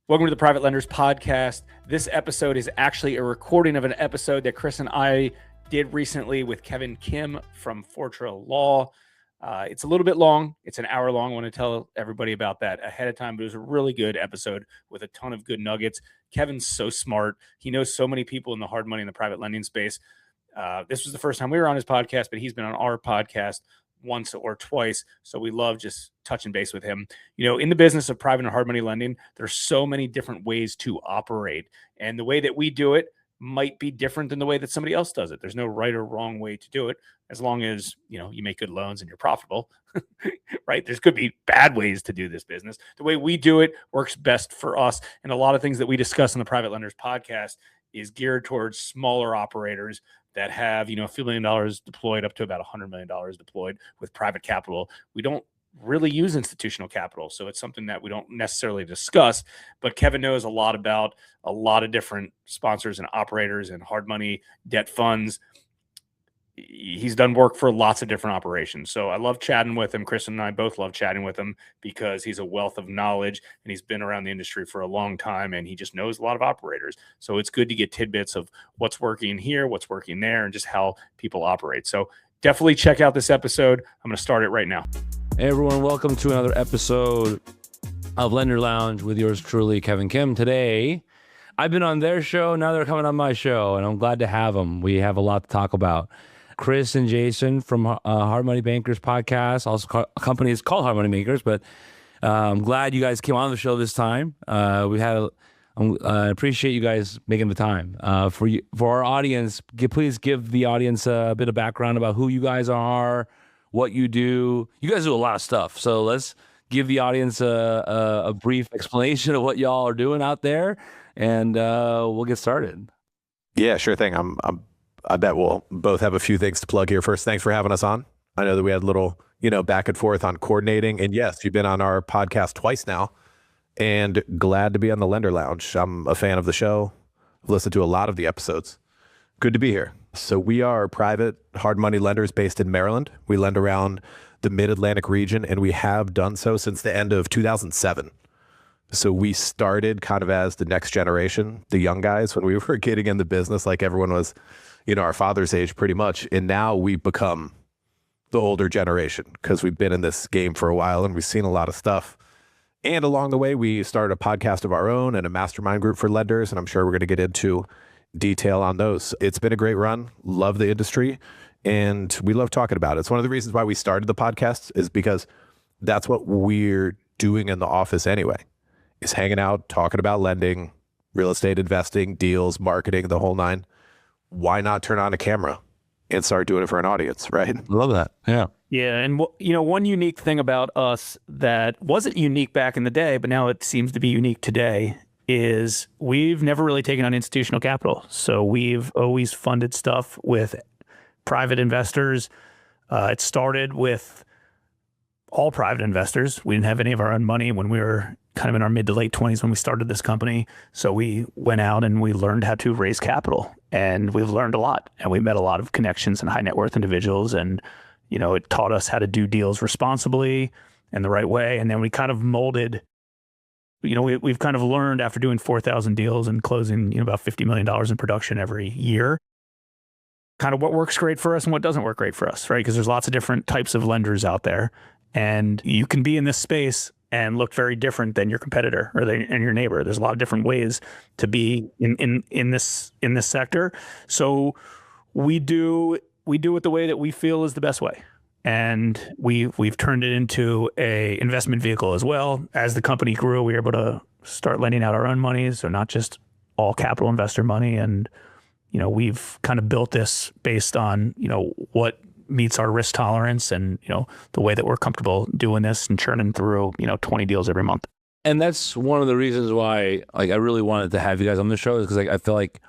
Welcome to the Private Lenders Podcast. This episode is actually a recording of an episode that Chris and I did recently with Kevin Kim from Fortra Law. It's a little bit long. It's an hour long. I want to tell everybody about that ahead of time, but it was a really good episode with a ton of good nuggets. Kevin's so smart. He knows so many people in the hard money and the private lending space. This was the first time we were on his podcast, but he's been on our podcast once or twice. So we love just touching base with him. You know, in the business of private and hard money lending, there's so many different ways to operate. And the way that we do it might be different than the way that somebody else does it. There's no right or wrong way to do it, as long as, you know, you make good loans and you're profitable, right? There's could be bad ways to do this business. The way we do it works best for us. And a lot of things that we discuss in the Private Lenders Podcast is geared towards smaller operators that have, you know, a few $1 million deployed up to about $100 million deployed with private capital. We don't really use institutional capital, so it's something that we don't necessarily discuss, but Kevin knows a lot about a lot of different sponsors and operators and hard money debt funds. He's done work for lots of different operations. So I love chatting with him. Chris and I both love chatting with him because he's a wealth of knowledge and he's been around the industry for a long time and he just knows a lot of operators. So it's good to get tidbits of what's working here, what's working there, and just how people operate. So definitely check out this episode. I'm going to start it right now. Hey everyone, welcome to another episode of Lender Lounge with yours truly, Kevin Kim. Today, I've been on their show, now they're coming on my show, and I'm glad to have them. We have a lot to talk about. Chris and Jason from Hard Money Bankers podcast, also a company is called Hard Money Makers, but I'm glad you guys came on the show this time. I appreciate you guys making the time. For our audience, please give the audience a bit of background about who you guys are, what you do. You guys do a lot of stuff, so let's give the audience a brief explanation of what y'all are doing out there, and we'll get started. Yeah, sure thing. I bet we'll both have a few things to plug here. First, thanks for having us on. I know that we had a little, back and forth on coordinating, and yes, you've been on our podcast twice now, and glad to be on the Lender Lounge. I'm a fan of the show. I've listened to a lot of the episodes. Good to be here. So we are private hard money lenders based in Maryland. We lend around the mid-Atlantic region, and we have done so since the end of 2007. So we started kind of as the next generation, the young guys, when we were getting in the business, like everyone was, our father's age pretty much. And now we've become the older generation because we've been in this game for a while and we've seen a lot of stuff. And along the way, we started a podcast of our own and a mastermind group for lenders. And I'm sure we're going to get into detail on those. It's been a great run. Love the industry. And we love talking about it. It's one of the reasons why we started the podcast is because that's what we're doing in the office anyway, is hanging out, talking about lending, real estate investing, deals, marketing, the whole nine. Why not turn on a camera and start doing it for an audience, right? Love that. Yeah. Yeah. And, one unique thing about us that wasn't unique back in the day, but now it seems to be unique today is we've never really taken on institutional capital. So we've always funded stuff with private investors. It started with all private investors. We didn't have any of our own money when we were kind of in our mid to late 20s when we started this company. So we went out and we learned how to raise capital, and we've learned a lot, and we met a lot of connections and high net worth individuals. And, it taught us how to do deals responsibly and the right way. And then we kind of molded, we've kind of learned after doing 4,000 deals and closing, about $50 million in production every year, kind of what works great for us and what doesn't work great for us, right? Because there's lots of different types of lenders out there, and you can be in this space and look very different than your competitor and your neighbor. There's a lot of different ways to be in this sector. So we do it the way that we feel is the best way. And we've turned it into a investment vehicle as well. As the company grew, we were able to start lending out our own money. So not just all capital investor money. And, we've kind of built this based on, what meets our risk tolerance and, the way that we're comfortable doing this and churning through, 20 deals every month. And that's one of the reasons why, I really wanted to have you guys on the show, is because I feel like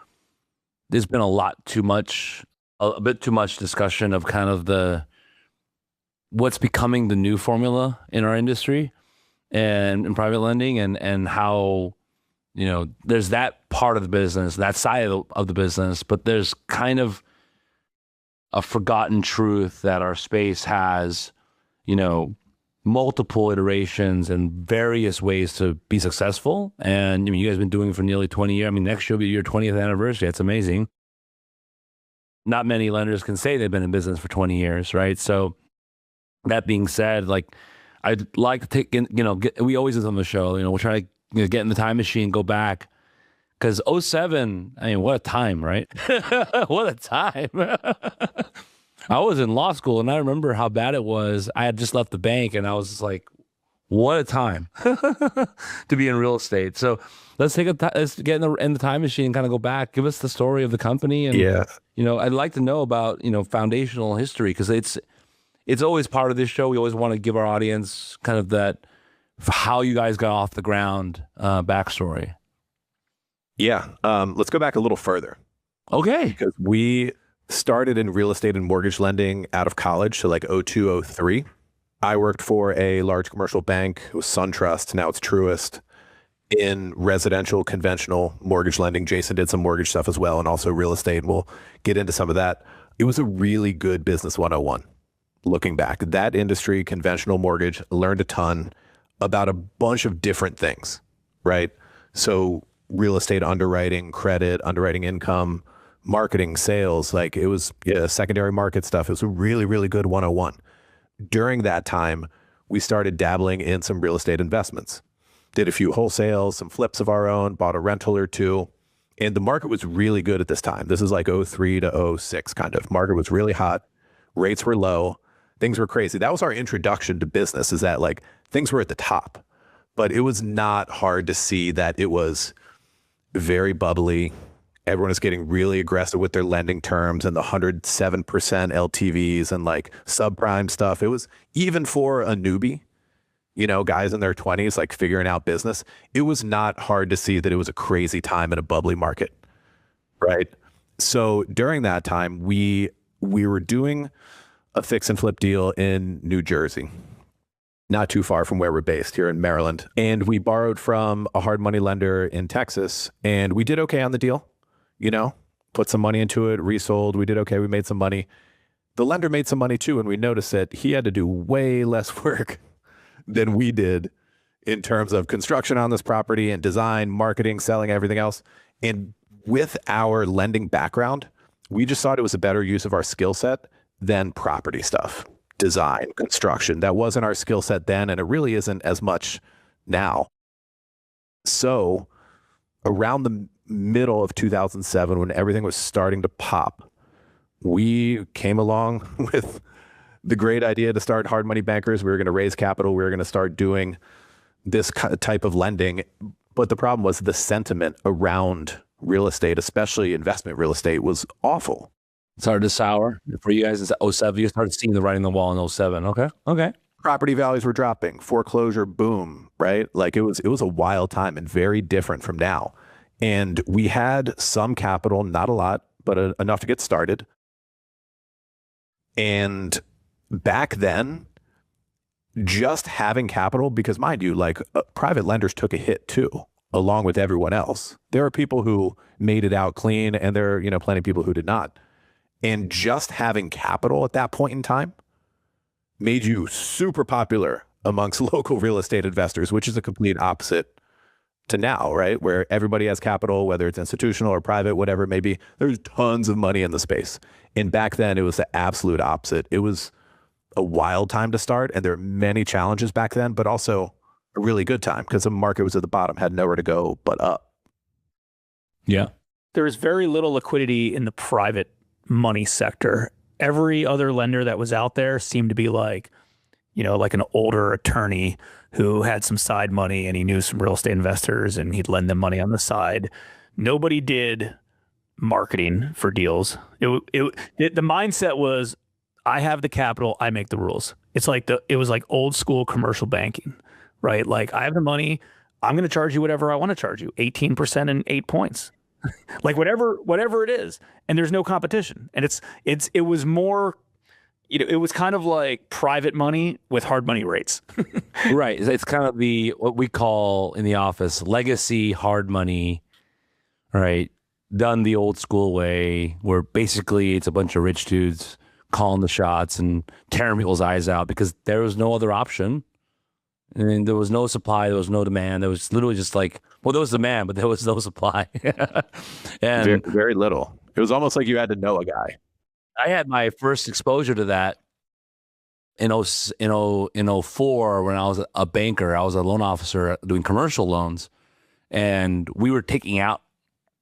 there's been a bit too much discussion of kind of what's becoming the new formula in our industry and in private lending, and how, there's that part of the business, that side of the business, but there's kind of a forgotten truth that our space has, multiple iterations and various ways to be successful. And I mean, you guys have been doing it for nearly 20 years. I mean, next year will be your 20th anniversary. That's amazing. Not many lenders can say they've been in business for 20 years, right? So that being said, like, I'd like to take in, we always do this on the show, we'll try to get in the time machine, go back. Because '07, I mean, what a time, right? What a time. I was in law school, and I remember how bad it was. I had just left the bank, and I was just like, what a time to be in real estate. So let's let's get in the time machine and kind of go back. Give us the story of the company. And, I'd like to know about, foundational history, because it's always part of this show. We always want to give our audience kind of that, how you guys got off the ground backstory. Yeah. Let's go back a little further. Okay. Because we started in real estate and mortgage lending out of college, so like 02, 03. I worked for a large commercial bank. It was SunTrust. Now it's Truist. In residential conventional mortgage lending. Jason did some mortgage stuff as well, and also real estate. We'll get into some of that. It was a really good business 101. Looking back, that industry, conventional mortgage, learned a ton about a bunch of different things, right? So real estate underwriting, credit, underwriting income, marketing, sales, like it was secondary market stuff. It was a really, really good 101. During that time, we started dabbling in some real estate investments, did a few wholesales, some flips of our own, bought a rental or two. And the market was really good at this time. This is like 03 to 06 kind of. Market was really hot. Rates were low. Things were crazy. That was our introduction to business, is that like things were at the top, but it was not hard to see that it was very bubbly. Everyone is getting really aggressive with their lending terms and the 107% LTVs and like subprime stuff. It was, even for a newbie, guys in their 20s, like figuring out business, it was not hard to see that it was a crazy time in a bubbly market, right? So during that time, we were doing a fix and flip deal in New Jersey, not too far from where we're based here in Maryland. And we borrowed from a hard money lender in Texas, and we did okay on the deal, put some money into it, resold. We did okay. We made some money. The lender made some money too. And we noticed that he had to do way less work than we did in terms of construction on this property and design, marketing, selling, everything else. And with our lending background, we just thought it was a better use of our skill set than property stuff, design, construction. That wasn't our skill set then, and it really isn't as much now. So around the middle of 2007, when everything was starting to pop, we came along with the great idea to start Hard Money Bankers. We were going to raise capital. We were going to start doing this type of lending. But the problem was the sentiment around real estate, especially investment real estate, was awful. It started to sour for you guys in 07. You started seeing the writing on the wall in 07. Okay. Property values were dropping, foreclosure boom, right? Like it was a wild time and very different from now. And we had some capital, not a lot, but enough to get started. And back then, just having capital, because mind you, like private lenders took a hit too, along with everyone else. There are people who made it out clean, and there are, plenty of people who did not. And just having capital at that point in time made you super popular amongst local real estate investors, which is a complete opposite to now, right? Where everybody has capital, whether it's institutional or private, whatever it may be. There's tons of money in the space. And back then, it was the absolute opposite. It was a wild time to start, and there were many challenges back then, but also a really good time because the market was at the bottom, had nowhere to go but up. Yeah. There is very little liquidity in the private money sector. Every other lender that was out there seemed to be like, like an older attorney who had some side money and he knew some real estate investors and he'd lend them money on the side. Nobody did marketing for deals. The mindset was, I have the capital, I make the rules. It was like old school commercial banking, right? Like, I have the money, I'm going to charge you whatever I want to charge you, 18% and 8 points. Like whatever it is, and there's no competition. And it was more, it was kind of like private money with hard money rates. Right. It's kind of what we call in the office legacy hard money, right? Done the old school way, where basically it's a bunch of rich dudes calling the shots and tearing people's eyes out because there was no other option. And there was no supply, there was no demand. There was literally just like, well, there was demand, but there was no supply. Very, And very little. It was almost like you had to know a guy. I had my first exposure to that in 04 when I was a banker. I was a loan officer doing commercial loans, and we were taking out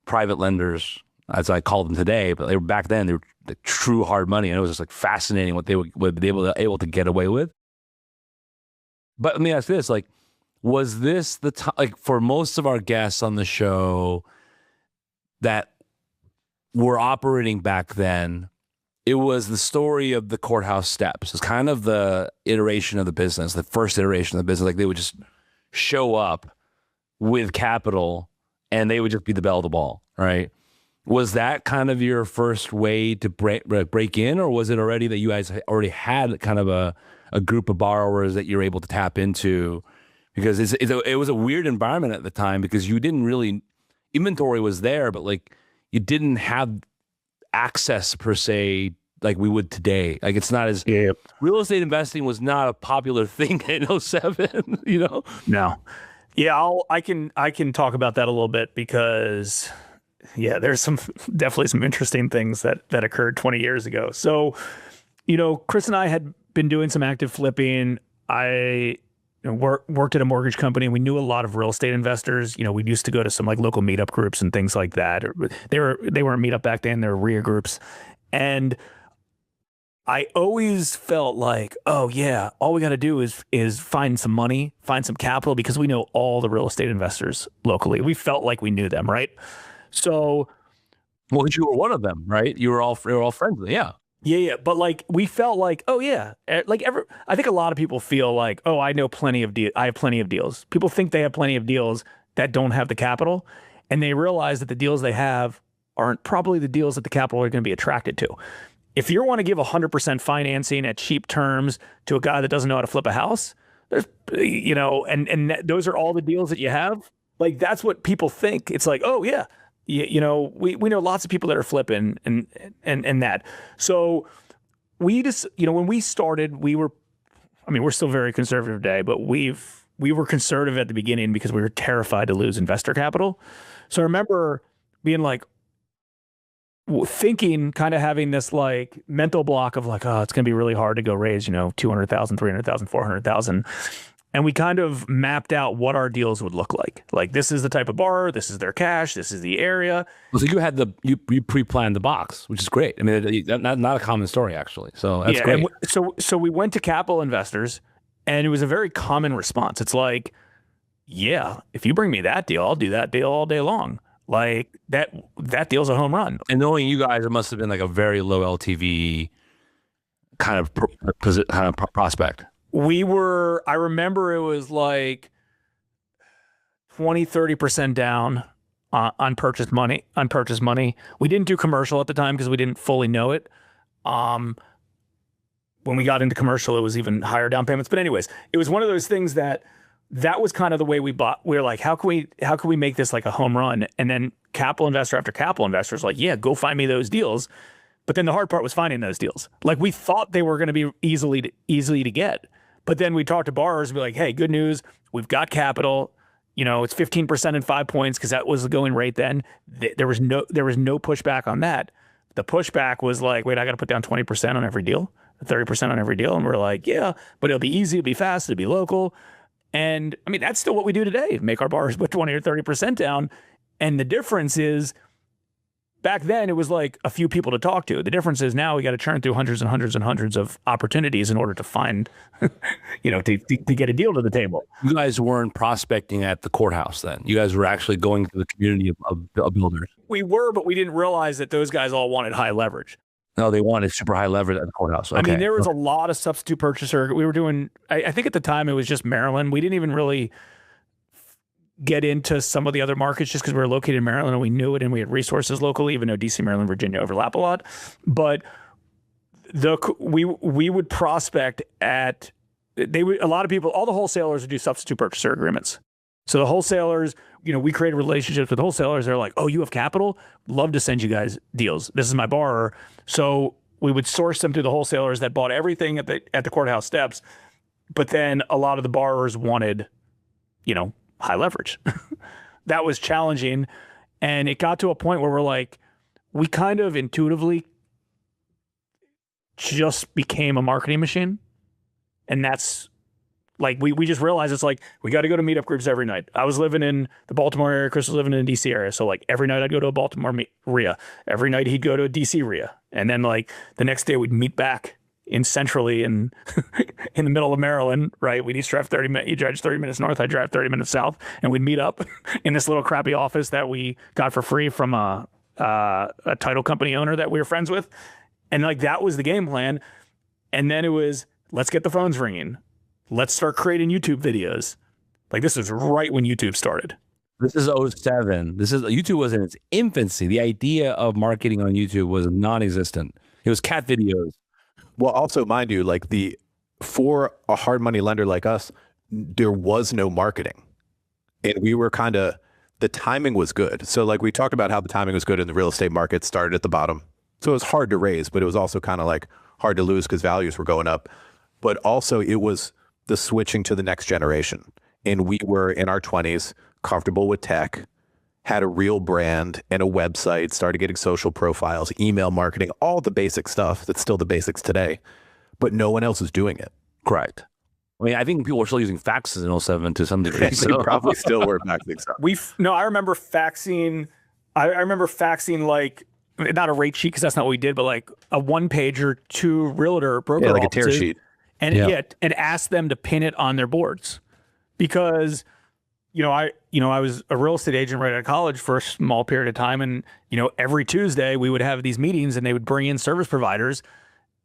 private lenders, as I call them today, but they were back then, they were the true hard money, and it was just like fascinating what they would be able to get away with. But let me ask this, like, was this the time, like for most of our guests on the show that were operating back then, it was the story of the courthouse steps. It's kind of the iteration of the business, the first iteration of the business. Like they would just show up with capital and they would just be the belle of the ball, right? Was that kind of your first way to break in, or was it already that you guys already had kind of a group of borrowers that you're able to tap into? Because it was a weird environment at the time because you didn't really, inventory was there, but like you didn't have access per se like we would today. Like it's not as real estate investing was not a popular thing in 07, you know? No. Yeah, I can talk about that a little bit because there's definitely some interesting things that occurred 20 years ago. So, Chris and I had been doing some active flipping. I worked at a mortgage company, and we knew a lot of real estate investors. We used to go to some like local meetup groups and things like that. They weren't meetup back then; they were RIA groups, and I always felt like, oh yeah, all we got to do is find some money, find some capital, because we know all the real estate investors locally. We felt like we knew them, right? So, well, you were one of them, right? You were all friendly, yeah. Yeah. But like, we felt like, oh yeah, I think a lot of people feel like, oh, I have plenty of deals. People think they have plenty of deals that don't have the capital, and they realize that the deals they have aren't probably the deals that the capital are going to be attracted to. If you want to give 100% financing at cheap terms to a guy that doesn't know how to flip a house, there's, and those are all the deals that you have. Like, that's what people think. It's like, oh yeah, we know lots of people that are flipping and that. So we just, when we started, we're still very conservative today, but we were conservative at the beginning because we were terrified to lose investor capital. So I remember being like, thinking, kind of having this like mental block of like, oh, it's going to be really hard to go raise, 200,000, 300,000, 400,000. And we kind of mapped out what our deals would look like. Like, this is the type of borrower, this is their cash, this is the area. Well, so you had you pre-planned the box, which is great. I mean, not a common story actually. So that's great. So we went to capital investors, and it was a very common response. It's like, yeah, if you bring me that deal, I'll do that deal all day long. Like that deal's a home run. And knowing you guys, it must have been like a very low LTV kind of prospect. I remember it was like 20-30% down on purchase money. We didn't do commercial at the time because we didn't fully know it. When we got into commercial, it was even higher down payments. But anyways, it was one of those things that was kind of the way we bought. We were like, how can we make this like a home run? And then capital investor after capital investor is like, yeah, go find me those deals. But then the hard part was finding those deals. Like, we thought they were going to be easily to get. But then we talked to borrowers and be like, hey, good news. We've got capital. It's 15% in 5 points because that was the going rate then. There was no pushback on that. The pushback was like, wait, I got to put down 20% on every deal, 30% on every deal. And we're like, yeah, but it'll be easy, it'll be fast, it'll be local. And I mean, that's still what we do today. Make our borrowers put 20 or 30% down. And the difference is, back then it was like a few people to talk to. The difference is now we got to churn through hundreds and hundreds and hundreds of opportunities in order to find, to get a deal to the table. You guys weren't prospecting at the courthouse then. You guys were actually going to the community of builders. We were, but we didn't realize that those guys all wanted high leverage. No, they wanted super high leverage at the courthouse. Okay. I mean, there was a lot of substitute purchaser. We were doing, I think at the time it was just Maryland. We didn't even really get into some of the other markets just because we were located in Maryland and we knew it and we had resources locally, even though DC, Maryland, Virginia overlap a lot. But we would prospect at, a lot of people, all the wholesalers would do substitute purchaser agreements. So the wholesalers, we created relationships with wholesalers. They're like, oh, you have capital? Love to send you guys deals. This is my borrower. So we would source them through the wholesalers that bought everything at the courthouse steps. But then a lot of the borrowers wanted, high leverage. That was challenging. And it got to a point where we're like, we kind of intuitively just became a marketing machine. And that's like, we just realized it's like, we got to go to meetup groups every night. I was living in the Baltimore area. Chris was living in the DC area. So like every night I'd go to a Baltimore RIA. Every night he'd go to a DC RIA. And then like the next day we'd meet back in centrally and in the middle of Maryland, right? We'd each drive 30 minutes. You drive 30 minutes north. I drive 30 minutes south, and we'd meet up in this little crappy office that we got for free from a title company owner that we were friends with. And like, that was the game plan. And then it was, let's get the phones ringing. Let's start creating YouTube videos. Like, this is right when YouTube started. This is 07. YouTube was in its infancy. The idea of marketing on YouTube was non-existent. It was cat videos. Well, also, mind you, like for a hard money lender like us, there was no marketing. And we were the timing was good. So like we talked about how the timing was good in the real estate market, started at the bottom. So it was hard to raise, but it was also kind of like hard to lose because values were going up. But also it was the switching to the next generation. And we were in our 20s, comfortable with tech, had a real brand and a website, started getting social profiles, email marketing, all the basic stuff that's still the basics today, but no one else is doing it. Correct. I mean, I think people were still using faxes in 07 to some degree. So probably still were faxing stuff. I remember faxing. I remember faxing like, not a rate sheet because that's not what we did, but like a one pager to realtor broker, like a tear sheet, and and ask them to pin it on their boards because. I was a real estate agent right out of college for a small period of time. And, every Tuesday we would have these meetings and they would bring in service providers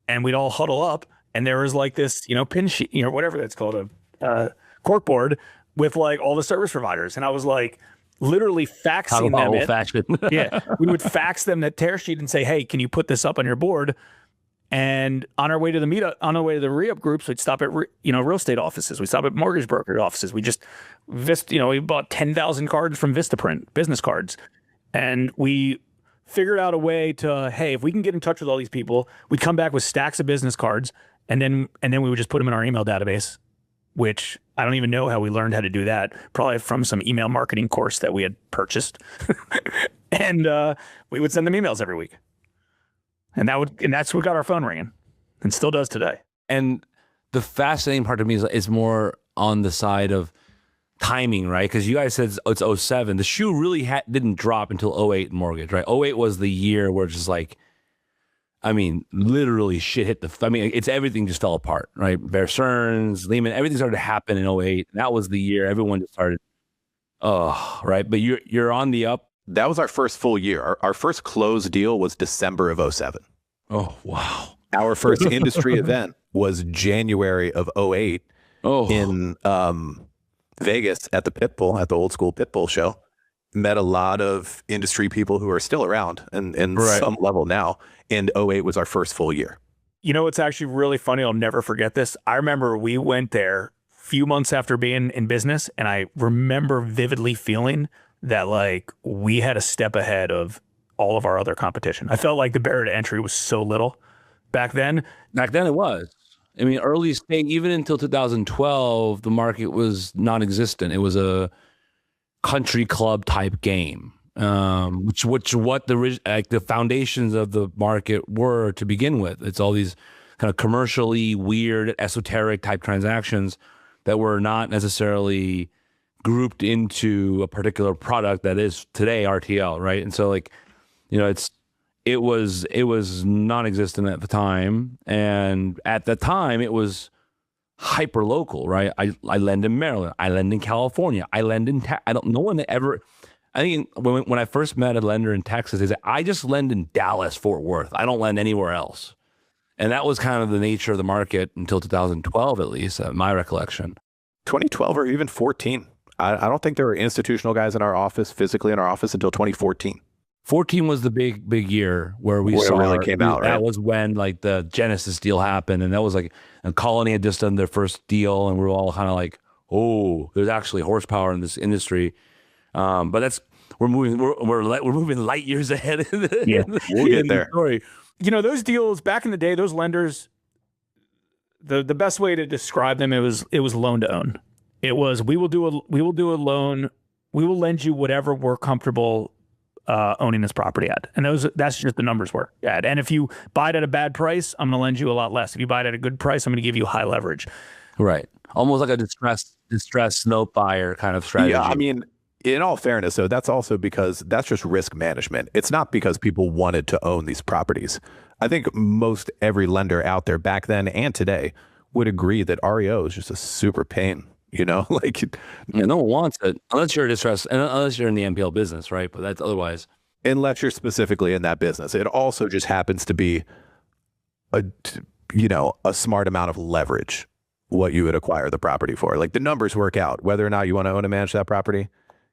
and we'd all huddle up. And there was like this, pin sheet, whatever that's called, a cork board with like all the service providers. And I was like literally faxing them. Old fashioned. Yeah. We would fax them that tear sheet and say, hey, can you put this up on your board? And on our way to the meetup, on our way to the re-up groups, we'd stop at, real estate offices. We stop at mortgage broker offices. We just, we bought 10,000 cards from Vistaprint, business cards. And we figured out a way to, hey, if we can get in touch with all these people, we'd come back with stacks of business cards. And then we would just put them in our email database, which I don't even know how we learned how to do that. Probably from some email marketing course that we had purchased. And we would send them emails every week. And that's what got our phone ringing, and still does today. And the fascinating part to me is more on the side of timing, right? Because you guys said it's 07. The shoe really didn't drop until 08 in mortgage, right? 08 was the year where it's just like, I mean, literally shit hit everything just fell apart, right? Bear Stearns, Lehman, everything started to happen in 08. And that was the year everyone just started, right? But you're on the up. That was our first full year. Our first closed deal was December of 07. Oh, wow. Our first industry event was January of 08 in Vegas at the Pitbull, at the old school Pitbull show. Met a lot of industry people who are still around and some level now. And 08 was our first full year. It's actually really funny. I'll never forget this. I remember we went there a few months after being in business, and I remember vividly feeling that like we had a step ahead of all of our other competition. I felt like the barrier to entry was so little back then. Back then it was. I mean, early stage, even until 2012, the market was non-existent. It was a country club type game, which what the foundations of the market were to begin with. It's all these kind of commercially weird, esoteric type transactions that were not necessarily grouped into a particular product that is today RTL, right? And so like, it was non-existent at the time, and at the time it was hyper local, right? I lend in Maryland, I lend in California, I lend in no one ever. I think when I first met a lender in Texas, they said, I just lend in Dallas, Fort Worth. I don't lend anywhere else. And that was kind of the nature of the market until 2012, at least, my recollection. 2012 or even 14. I don't think there were institutional guys in our office, physically in our office, until 2014. 14 was the big year where we saw it really came out, right? That was when like the Genesis deal happened, and that was like, and Colony had just done their first deal, and we were all kind of like, oh, there's actually horsepower in this industry. But we're moving light years ahead. We'll get there. Story. Those deals back in the day, those lenders, the best way to describe them, it was loan to own. It was we will do a loan, we will lend you whatever we're comfortable owning this property at, and that's just the numbers were at. And if you buy it at a bad price, I'm going to lend you a lot less. If you buy it at a good price, I'm going to give you high leverage. Right, almost like a distressed note buyer kind of strategy. Yeah, I mean, in all fairness, though, that's also because that's just risk management. It's not because people wanted to own these properties. I think most every lender out there back then and today would agree that REO is just a super pain. Like, yeah, no one wants it unless you're distressed and unless you're in the NPL business, right? But that's otherwise. Unless you're specifically in that business. It also just happens to be a smart amount of leverage what you would acquire the property for. Like, the numbers work out. Whether or not you want to own and manage that property,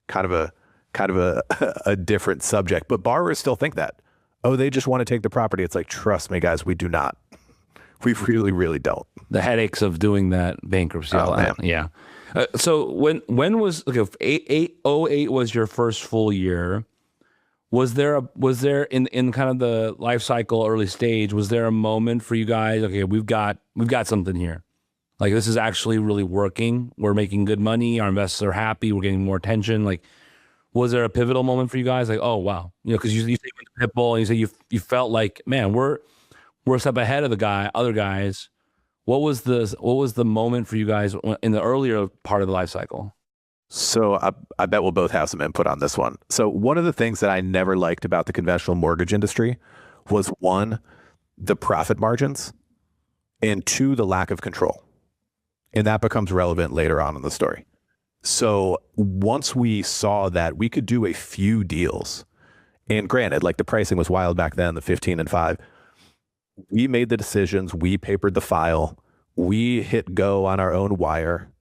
kind of a different subject. But borrowers still think that. Oh, they just want to take the property. It's like, trust me, guys, we do not. We really, really don't. The headaches of doing that bankruptcy. Oh, man. Yeah. So when was if 08 was your first full year? Was there in kind of the life cycle early stage? Was there a moment for you guys? Okay, we've got something here. Like, this is actually really working. We're making good money. Our investors are happy. We're getting more attention. Like, was there a pivotal moment for you guys? Like, oh wow, because you say Pitbull and you say you felt like, man, we're a step ahead of other guys. What was the moment for you guys in the earlier part of the life cycle? So I bet we'll both have some input on this one. So one of the things that I never liked about the conventional mortgage industry was, one, the profit margins, and two, the lack of control. And that becomes relevant later on in the story. So once we saw that we could do a few deals, and granted, like, the pricing was wild back then, the 15 and 5, we made the decisions, we papered the file, we hit go on our own wire,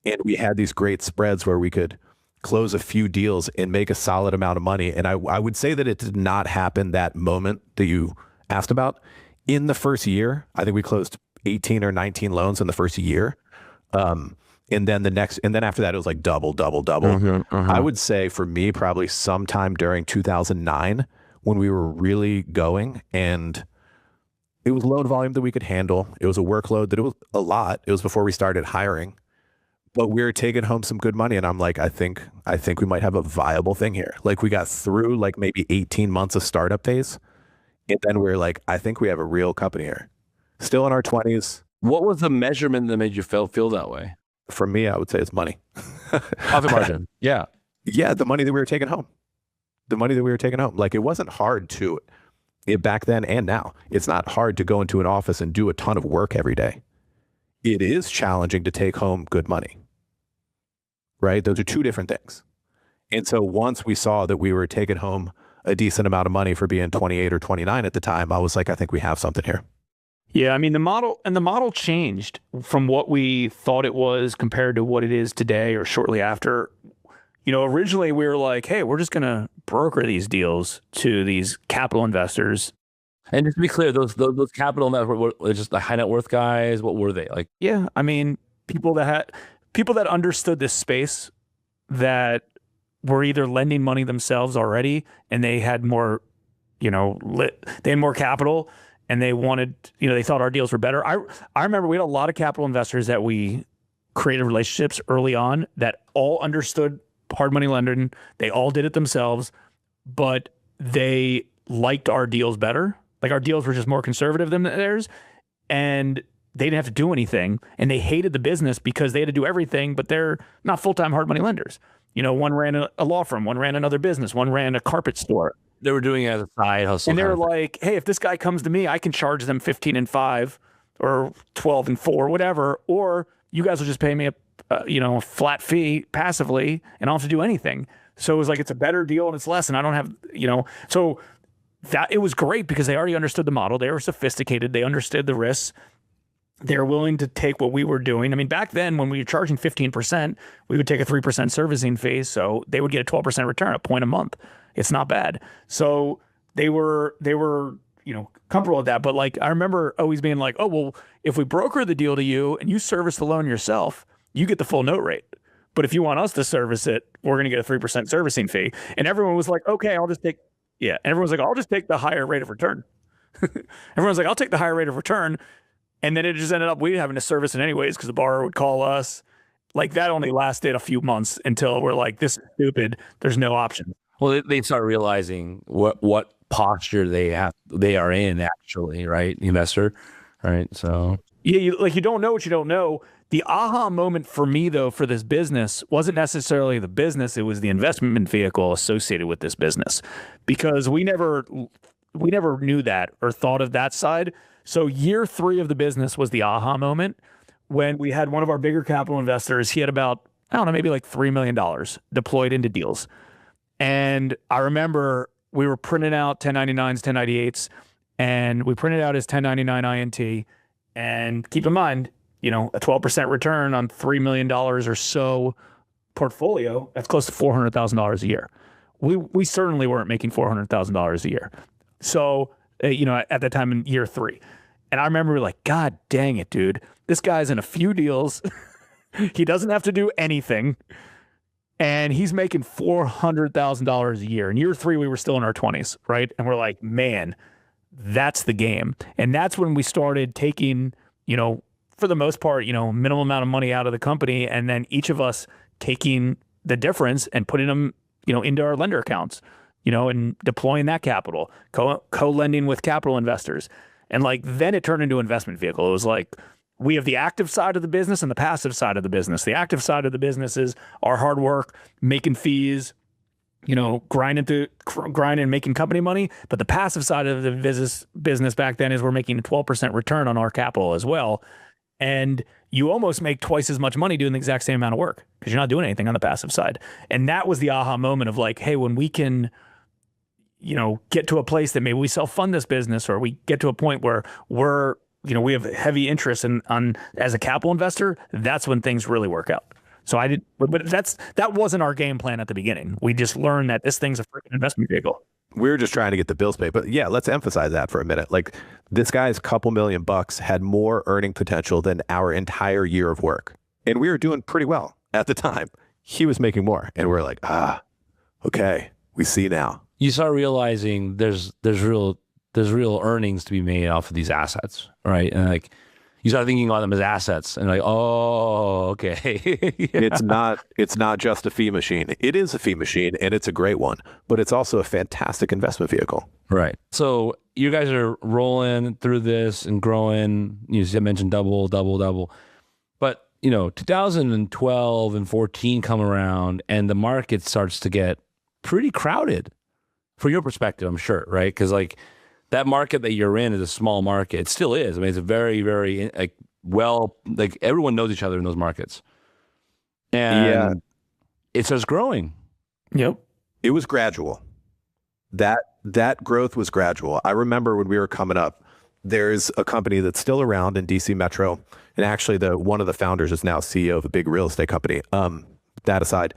and we had these great spreads where we could close a few deals and make a solid amount of money. And I would say that it did not happen that moment that you asked about. In the first year, I think we closed 18 or 19 loans in the first year. And then after that, it was like double. I would say for me, probably sometime during 2009 when we were really going, and it was loan volume that we could handle. It was a workload that it was a lot. It was before we started hiring, but we were taking home some good money. And I'm like, I think we might have a viable thing here. Like, we got through like maybe 18 months of startup phase. And then we're like, I think we have a real company here. Still in our 20s. What was the measurement that made you feel that way? For me, I would say it's money. Profit margin. Yeah. Yeah, the money that we were taking home. Like, it wasn't hard to, back then and now, it's not hard to go into an office and do a ton of work every day. It is challenging to take home good money, right? Those are two different things. And so once we saw that we were taking home a decent amount of money for being 28 or 29 at the time, I was like, I think we have something here. Yeah, I mean, the model changed from what we thought it was compared to what it is today or shortly after. Originally we were like, hey, we're just going to broker these deals to these capital investors. And just to be clear, those capital investors were just the high net worth guys. What were they like? Yeah, I mean, people that understood this space, that were either lending money themselves already, and they had more, they had more capital, and they wanted, they thought our deals were better. I remember we had a lot of capital investors that we created relationships early on that all understood hard money lending. They all did it themselves, but they liked our deals better. Like, our deals were just more conservative than theirs, and they didn't have to do anything, and they hated the business because they had to do everything, but they're not full-time hard money lenders. One ran a law firm, one ran another business, one ran a carpet store. They were doing it as a side hustle. And they were like, hey, if this guy comes to me, I can charge them 15 and 5 or 12 and 4, whatever, or you guys will just pay me a flat fee passively, and I don't have to do anything. So it was like, it's a better deal and it's less, and I don't have, so that it was great because they already understood the model. They were sophisticated. They understood the risks. They were willing to take what we were doing. I mean, back then when we were charging 15%, we would take a 3% servicing fee. So they would get a 12% return, a point a month. It's not bad. So they were, comfortable with that. But like, I remember always being like, oh, well, if we broker the deal to you and you service the loan yourself, you get the full note rate. But if you want us to service it, we're going to get a 3% servicing fee. And everyone was like, okay, I'll just take the higher rate of return. Everyone's like, I'll take the higher rate of return. And then it just ended up we having to service it anyways because the borrower would call us. Like that only lasted a few months until we're like, this is stupid. There's no option. Well, they start realizing what posture they are in actually, right? The investor, right? So yeah, you don't know what you don't know. The aha moment for me though for this business wasn't necessarily the business; it was the investment vehicle associated with this business, because we never knew that or thought of that side. So year 3 of the business was the aha moment when we had one of our bigger capital investors. He had about, I don't know, maybe like $3 million deployed into deals. And I remember we were printing out 1099s, 1098s, and we printed out his 1099 INT. And keep in mind, a 12% return on $3 million or so portfolio, that's close to $400,000 a year. We certainly weren't making $400,000 a year. So, at that time in year 3. And I remember like, God dang it, dude. This guy's in a few deals. He doesn't have to do anything. And he's making $400,000 a year. In year 3, we were still in our 20s, right? And we're like, man, that's the game. And that's when we started taking, for the most part, minimum amount of money out of the company. And then each of us taking the difference and putting them, into our lender accounts, and deploying that capital, co-lending with capital investors. And like, then it turned into an investment vehicle. It was like, we have the active side of the business and the passive side of the business. The active side of the business is our hard work, making fees, grinding, making company money. But the passive side of the business back then is we're making a 12% return on our capital as well. And you almost make twice as much money doing the exact same amount of work because you're not doing anything on the passive side. And that was the aha moment of like, hey, when we can, get to a place that maybe we self-fund this business, or we get to a point where we have heavy interest on as a capital investor, that's when things really work out. So but that wasn't our game plan at the beginning. We just learned that this thing's a freaking investment vehicle. We were just trying to get the bills paid. But yeah, let's emphasize that for a minute. Like, this guy's couple $1 million had more earning potential than our entire year of work. And we were doing pretty well at the time. He was making more. And we're like, okay, we see now. You start realizing there's real earnings to be made off of these assets, right? And like, you start thinking about them as assets, and like, oh, okay. Yeah. It's not just a fee machine. It is a fee machine, and it's a great one, but it's also a fantastic investment vehicle. Right. So you guys are rolling through this and growing. You mentioned double. But 2012 and 14 come around, and the market starts to get pretty crowded. From your perspective, I'm sure, right? Because like, that market that you're in is a small market. It still is. I mean, it's a very, very everyone knows each other in those markets. And it starts growing. Yep. It was gradual. That growth was gradual. I remember when we were coming up, there's a company that's still around in DC Metro. And actually one of the founders is now CEO of a big real estate company. That aside,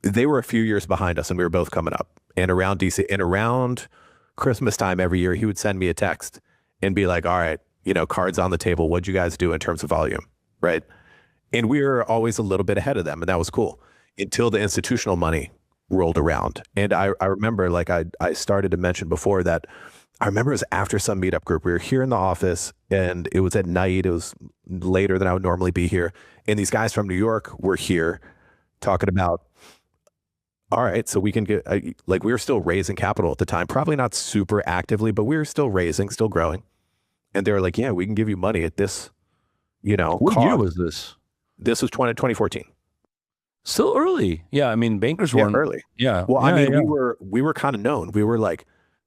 they were a few years behind us and we were both coming up. And around DC and around Christmas time every year, he would send me a text and be like, all right, cards on the table. What'd you guys do in terms of volume? Right. And we were always a little bit ahead of them. And that was cool until the institutional money rolled around. And I remember, like I started to mention before, that I remember it was after some meetup group. We were here in the office and it was at night. It was later than I would normally be here. And these guys from New York were here talking about, all right, so we can get, we were still raising capital at the time, probably not super actively, but we were still raising, still growing. And they were like, yeah, we can give you money at this, What cost. year was this? This was 2014. Still early. Yeah. I mean, bankers weren't early. Yeah. Well, yeah. we were kind of known. We were like,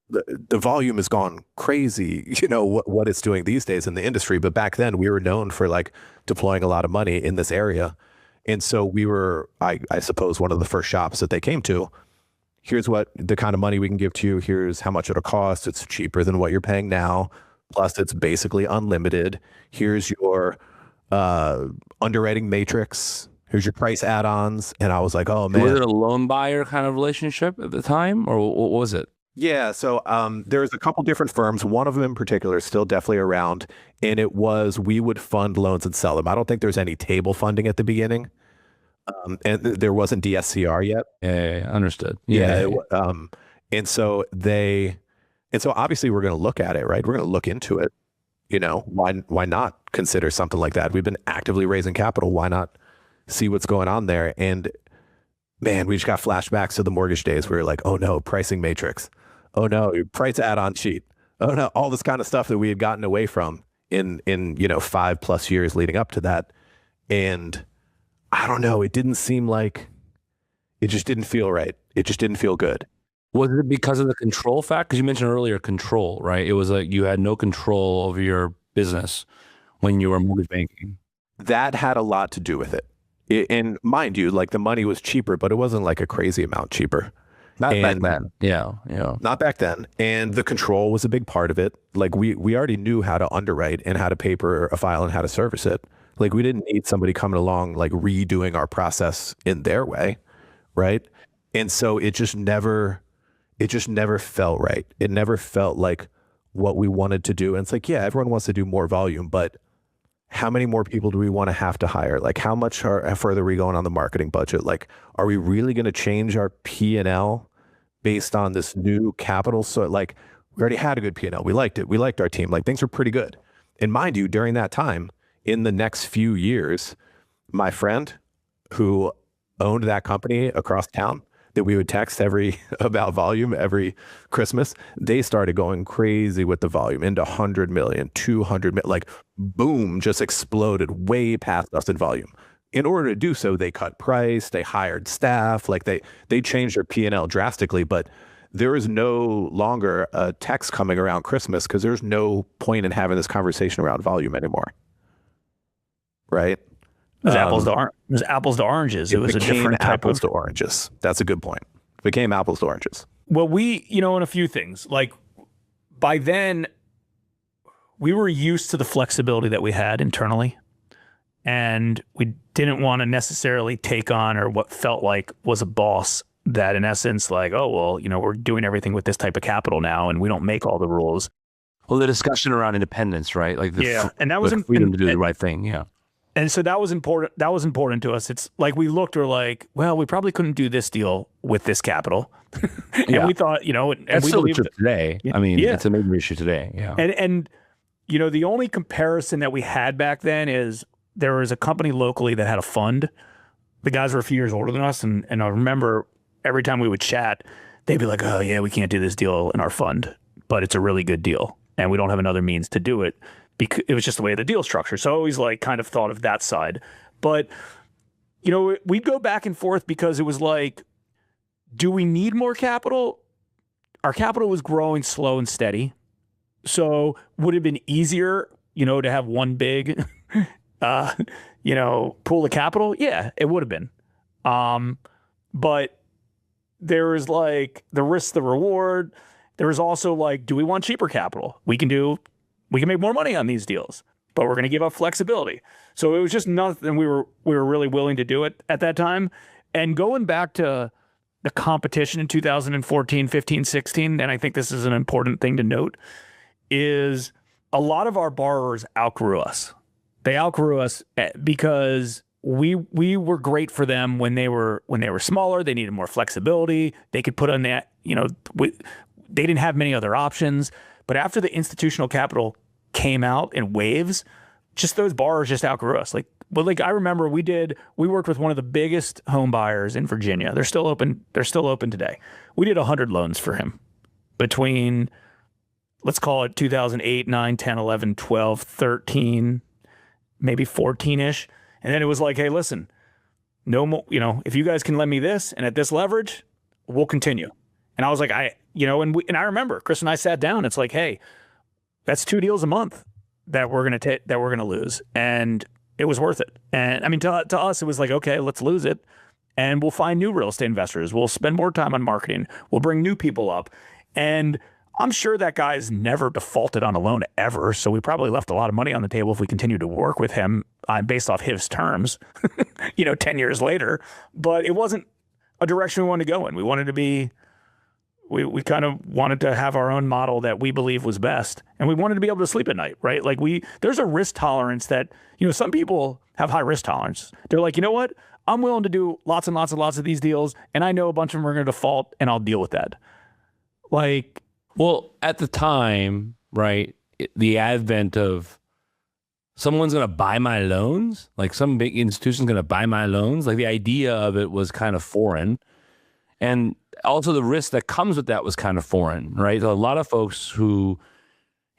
the volume has gone crazy, what it's doing these days in the industry. But back then we were known for like deploying a lot of money in this area. And so we were, I suppose, one of the first shops that they came to. Here's what the kind of money we can give to you. Here's how much it'll cost. It's cheaper than what you're paying now. Plus, it's basically unlimited. Here's your underwriting matrix. Here's your price add-ons. And I was like, oh, man. Was it a loan buyer kind of relationship at the time, or what was it? Yeah. So there's a couple different firms. One of them in particular is still definitely around. And it was, we would fund loans and sell them. I don't think there's any table funding at the beginning. And there wasn't DSCR yet. Yeah, understood. Yeah. And so obviously we're going to look at it, right? We're going to look into it. why not consider something like that? We've been actively raising capital. Why not see what's going on there? And man, we just got flashbacks to the mortgage days where you're like, oh no, pricing matrix. Oh no, your price add-on sheet. Oh no, all this kind of stuff that we had gotten away from in 5+ years leading up to that. And I don't know, it didn't seem like, it just didn't feel right. It just didn't feel good. Was it because of the control fact? Because you mentioned earlier control, right? It was like you had no control over your business when you were mortgage banking. That had a lot to do with it. And mind you, like the money was cheaper, but it wasn't like a crazy amount cheaper. Not back then. Yeah. Not back then. And the control was a big part of it. Like we already knew how to underwrite and how to paper a file and how to service it. Like we didn't need somebody coming along, like redoing our process in their way. Right. And so it just never felt right. It never felt like what we wanted to do. And it's like, yeah, everyone wants to do more volume, but how many more people do we want to have to hire? Like how further are we going on the marketing budget? Like, are we really going to change our P&L based on this new capital? So like we already had a good P&L. We liked it. We liked our team. Like things were pretty good. And mind you, during that time, in the next few years, my friend who owned that company across town that we would text about volume every Christmas, they started going crazy with the volume into 100 million, 200 million, like boom, just exploded way past us in volume. In order to do so, they cut price, they hired staff, like they changed their P&L drastically, but there is no longer a text coming around Christmas because there's no point in having this conversation around volume anymore. Right? It was apples to oranges. It was a different type apples to oranges. That's a good point. It became apples to oranges. Well, we, in a few things, like by then we were used to the flexibility that we had internally, and we didn't want to necessarily take on or what felt like was a boss that in essence, like, oh, well, we're doing everything with this type of capital now and we don't make all the rules. Well, the discussion around independence, right? Like and that was freedom to do the right thing. Yeah. And so that was important. That was important to us. It's like we we're like, well, we probably couldn't do this deal with this capital. And we thought, and that's we still true today. I mean, yeah. It's a major issue today. Yeah. And the only comparison that we had back then is there was a company locally that had a fund. The guys were a few years older than us. And I remember every time we would chat, they'd be like, oh yeah, we can't do this deal in our fund, but it's a really good deal. And we don't have another means to do it. Because it was just the way the deal structure. So I always like kind of thought of that side. But, we'd go back and forth because it was like, do we need more capital? Our capital was growing slow and steady. So would it have been easier, to have one big, pool of capital? Yeah, it would have been. But there was like the risk, the reward. There was also like, do we want cheaper capital? We can make more money on these deals, but we're going to give up flexibility. So it was just nothing we were really willing to do it at that time. And going back to the competition in 2014, 15, 16, and I think this is an important thing to note, is a lot of our borrowers outgrew us. They outgrew us because we were great for them when they were smaller. They needed more flexibility. They could put on that, they didn't have many other options. But after the institutional capital came out in waves, just those borrowers just outgrew us. I remember we worked with one of the biggest home buyers in Virginia. They're still open today. We did 100 loans for him between, let's call it 2008, 9, 10, 11, 12, 13, maybe 14-ish. And then it was like, hey, listen, no more, if you guys can lend me this and at this leverage, we'll continue. And I was like, and I remember Chris and I sat down. It's like, hey, that's 2 deals a month that we're gonna lose, and it was worth it. And I mean, to us, it was like, okay, let's lose it, and we'll find new real estate investors. We'll spend more time on marketing. We'll bring new people up, and I'm sure that guy's never defaulted on a loan ever. So we probably left a lot of money on the table if we continued to work with him based off his terms, 10 years later. But it wasn't a direction we wanted to go in. We wanted to be. We kind of wanted to have our own model that we believe was best. And we wanted to be able to sleep at night, right? Like there's a risk tolerance that, some people have high risk tolerance. They're like, you know what? I'm willing to do lots and lots and lots of these deals. And I know a bunch of them are going to default and I'll deal with that. Well, at the time, right, the advent of someone's going to buy my loans, like some big institution's going to buy my loans. Like the idea of it was kind of foreign. And also the risk that comes with that was kind of foreign, right? So a lot of folks who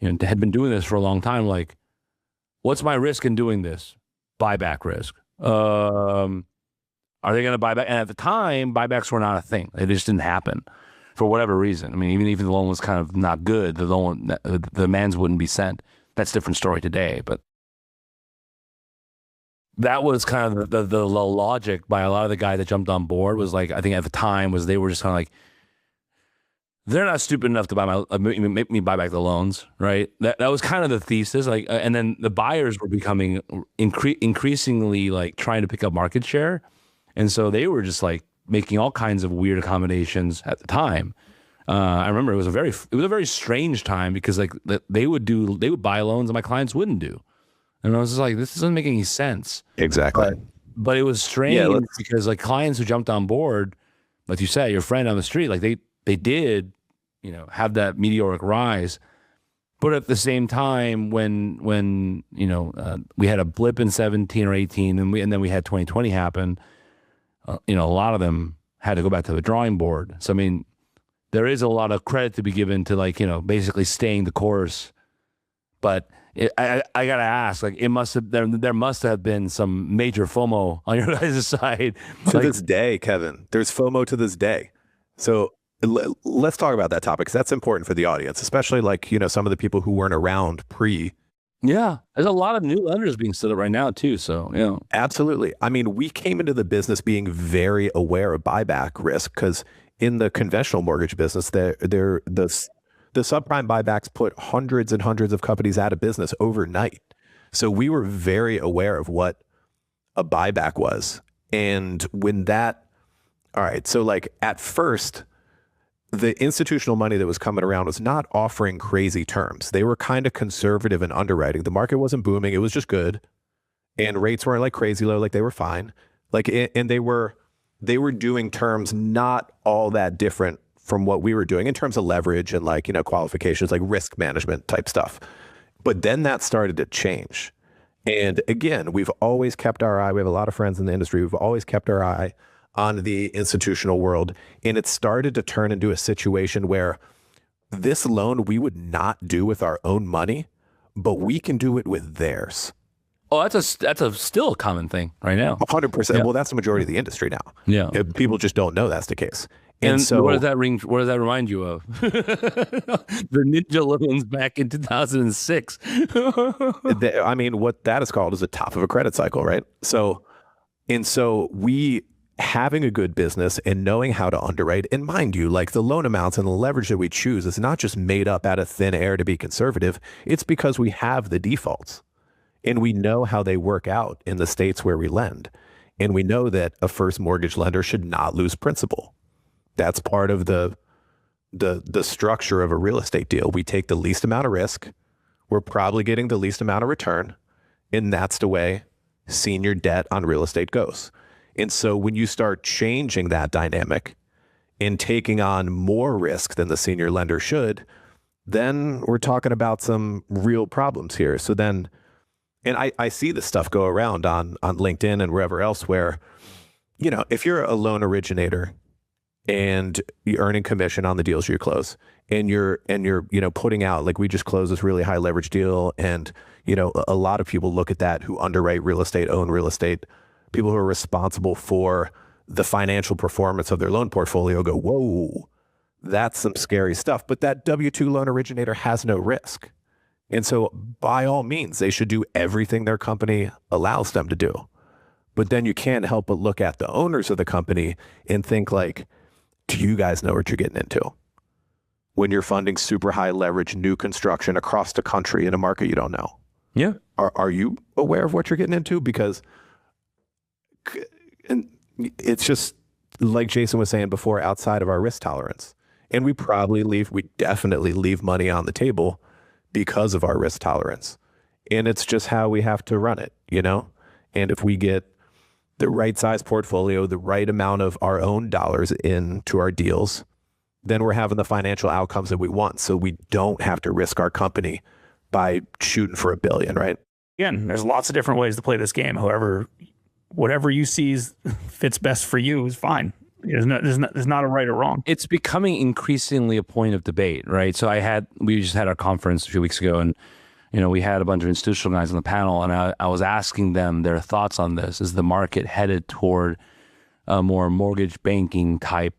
had been doing this for a long time, like, what's my risk in doing this? Buyback risk. Are they going to buy back? And at the time, buybacks were not a thing. They just didn't happen for whatever reason. I mean, even if the loan was kind of not good, the demands wouldn't be sent. That's a different story today, but that was kind of the logic by a lot of the guys that jumped on board. Was like, I think at the time was they were just kind of like, they're not stupid enough to make me buy back the loans, right? That was kind of the thesis. Like, and then the buyers were becoming increasingly like trying to pick up market share, and so they were just like making all kinds of weird accommodations at the time. I remember it was a very strange time because like they would buy loans that my clients wouldn't do. And I was just like, this doesn't make any sense. Exactly. But it was strange because like clients who jumped on board, like you said, your friend on the street, like they did, have that meteoric rise. But at the same time, when we had a blip in 17 or 18, and then we had 2020 happen, a lot of them had to go back to the drawing board. So I mean, there is a lot of credit to be given to like basically staying the course, but. I gotta ask, like, there must have been some major FOMO on your guys' side. To this day, Kevin, there's FOMO to this day. So let's talk about that topic because that's important for the audience, especially like some of the people who weren't around pre. Yeah, there's a lot of new lenders being stood up right now too. So Absolutely. I mean, we came into the business being very aware of buyback risk because in the conventional mortgage business, the subprime buybacks put hundreds and hundreds of companies out of business overnight. So we were very aware of what a buyback was. And so like at first, the institutional money that was coming around was not offering crazy terms. They were kind of conservative in underwriting. The market wasn't booming. It was just good. And rates weren't like crazy low, like they were fine. And they were doing terms not all that different from what we were doing in terms of leverage and like, qualifications, like risk management type stuff. But then that started to change. And again, we've always kept our eye. We have a lot of friends in the industry. We've always kept our eye on the institutional world. And it started to turn into a situation where this loan we would not do with our own money, but we can do it with theirs. Oh, that's still a common thing right now. 100%. Yeah. Well, that's the majority of the industry now. Yeah. People just don't know that's the case. And so, what does that remind you of? The ninja loans back in 2006. I mean, what that is called is the top of a credit cycle, right? So we having a good business and knowing how to underwrite, and mind you, like the loan amounts and the leverage that we choose is not just made up out of thin air to be conservative. It's because we have the defaults and we know how they work out in the states where we lend. And we know that a first mortgage lender should not lose principal. That's part of the structure of a real estate deal. We take the least amount of risk. We're probably getting the least amount of return. And that's the way senior debt on real estate goes. And so when you start changing that dynamic and taking on more risk than the senior lender should, then we're talking about some real problems here. So then, and I see this stuff go around on LinkedIn and wherever else where, if you're a loan originator and you're earning commission on the deals you close and you're putting out, like we just closed this really high leverage deal. And, a lot of people look at that who underwrite real estate, own real estate, people who are responsible for the financial performance of their loan portfolio go, whoa, that's some scary stuff. But that W-2 loan originator has no risk. And so by all means, they should do everything their company allows them to do. But then you can't help but look at the owners of the company and think like, do you guys know what you're getting into when you're funding super high leverage new construction across the country in a market you don't know? Yeah. Are you aware of what you're getting into? Because it's just like Jason was saying before, outside of our risk tolerance. And we definitely leave money on the table because of our risk tolerance. And it's just how we have to run it, And if we get the right size portfolio, the right amount of our own dollars into our deals, then we're having the financial outcomes that we want. So we don't have to risk our company by shooting for $1 billion, right? Again, there's lots of different ways to play this game. Whatever you see fits best for you is fine. There's not a right or wrong. It's becoming increasingly a point of debate, right? So we just had our conference a few weeks ago, and we had a bunch of institutional guys on the panel, and I was asking them their thoughts on this. Is the market headed toward a more mortgage banking type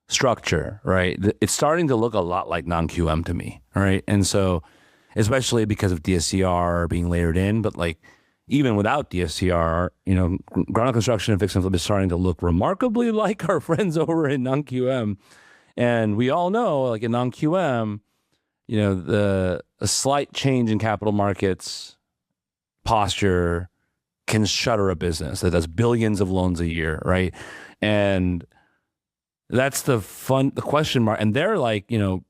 structure, right? It's starting to look a lot like non-QM to me, right? And so, especially because of DSCR being layered in, but like even without DSCR, ground construction and fix and flip is starting to look remarkably like our friends over in non-QM. And we all know, like in non-QM, a slight change in capital markets posture can shutter a business that does billions of loans a year, right? And that's the question mark. And they're like, the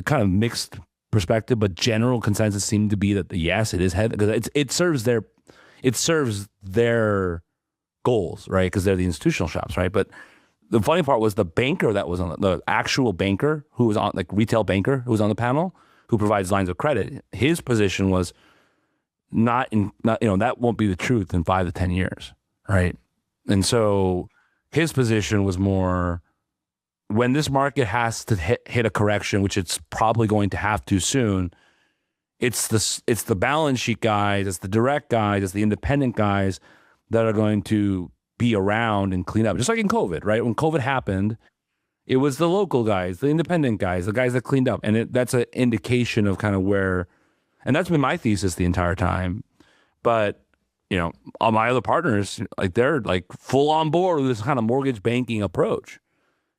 kind of mixed perspective, but general consensus seemed to be that yes, it is heavy because it serves their goals, right? Because they're the institutional shops, right? But the funny part was the banker that was on the actual banker who was on, like retail banker who was on the panel, who provides lines of credit. His position was not that won't be the truth in 5 to 10 years, right? And so his position was more, when this market has to hit a correction, which it's probably going to have to soon, it's the balance sheet guys, it's the direct guys, it's the independent guys that are going to be around and clean up. Just like in COVID, right? When COVID happened, it was the local guys, the independent guys, the guys that cleaned up. And that's an indication of kind of where, and that's been my thesis the entire time. But, all my other partners, like they're like full on board with this kind of mortgage banking approach.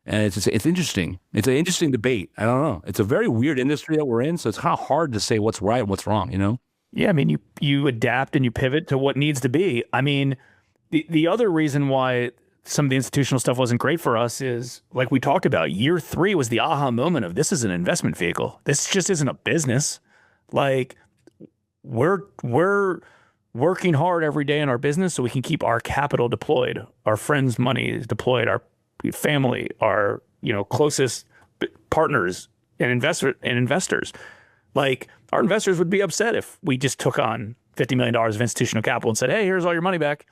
And it's interesting. It's an interesting debate. I don't know. It's a very weird industry that we're in, so it's kind of hard to say what's right and what's wrong, Yeah, I mean, you adapt and you pivot to what needs to be. I mean, the other reason why some of the institutional stuff wasn't great for us is, like we talked about, year 3 was the aha moment of this is an investment vehicle. This just isn't a business. Like, we're working hard every day in our business so we can keep our capital deployed, our friends' money is deployed, our family, our closest partners and investors. Like, our investors would be upset if we just took on $50 million of institutional capital and said, hey, here's all your money back.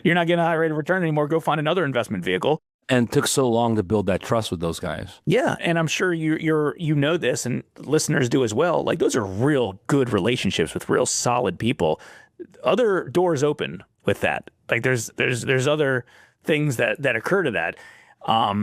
You're not getting a high rate of return anymore. Go find another investment vehicle. And it took so long to build that trust with those guys. Yeah, and I'm sure you know this, and listeners do as well. Like, those are real good relationships with real solid people. Other doors open with that. Like, there's other things that occur to that.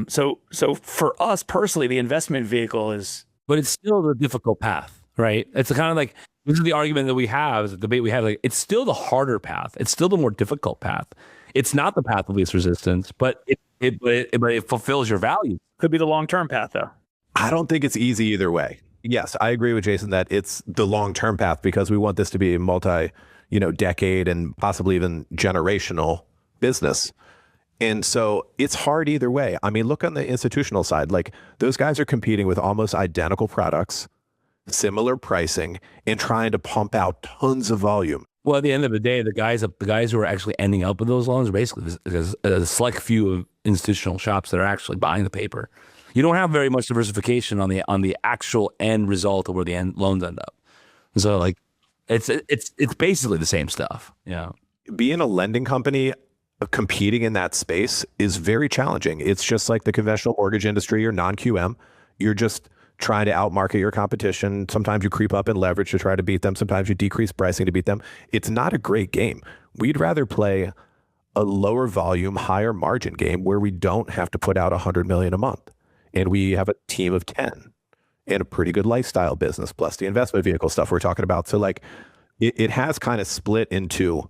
So for us personally, the investment vehicle is, but it's still the difficult path, right? It's kind of like, this is the argument that we have, is the debate we have. Like, it's still the harder path. It's still the more difficult path. It's not the path of least resistance, but it fulfills your value. Could be the long-term path, though. I don't think it's easy either way. Yes, I agree with Jason that it's the long-term path because we want this to be a decade and possibly even generational business. And so it's hard either way. I mean, look on the institutional side, like those guys are competing with almost identical products, similar pricing, and trying to pump out tons of volume. Well, at the end of the day, the guys who are actually ending up with those loans are basically a select few of institutional shops that are actually buying the paper. You don't have very much diversification on the actual end result of where the end loans end up. So like, it's basically the same stuff. Yeah. Being a lending company, competing in that space is very challenging. It's just like the conventional mortgage industry or non-QM. You're just trying to outmarket your competition. Sometimes you creep up in leverage to try to beat them. Sometimes you decrease pricing to beat them. It's not a great game. We'd rather play a lower volume, higher margin game where we don't have to put out $100 million a month. And we have a team of 10 and a pretty good lifestyle business, plus the investment vehicle stuff we're talking about. So like it has kind of split into,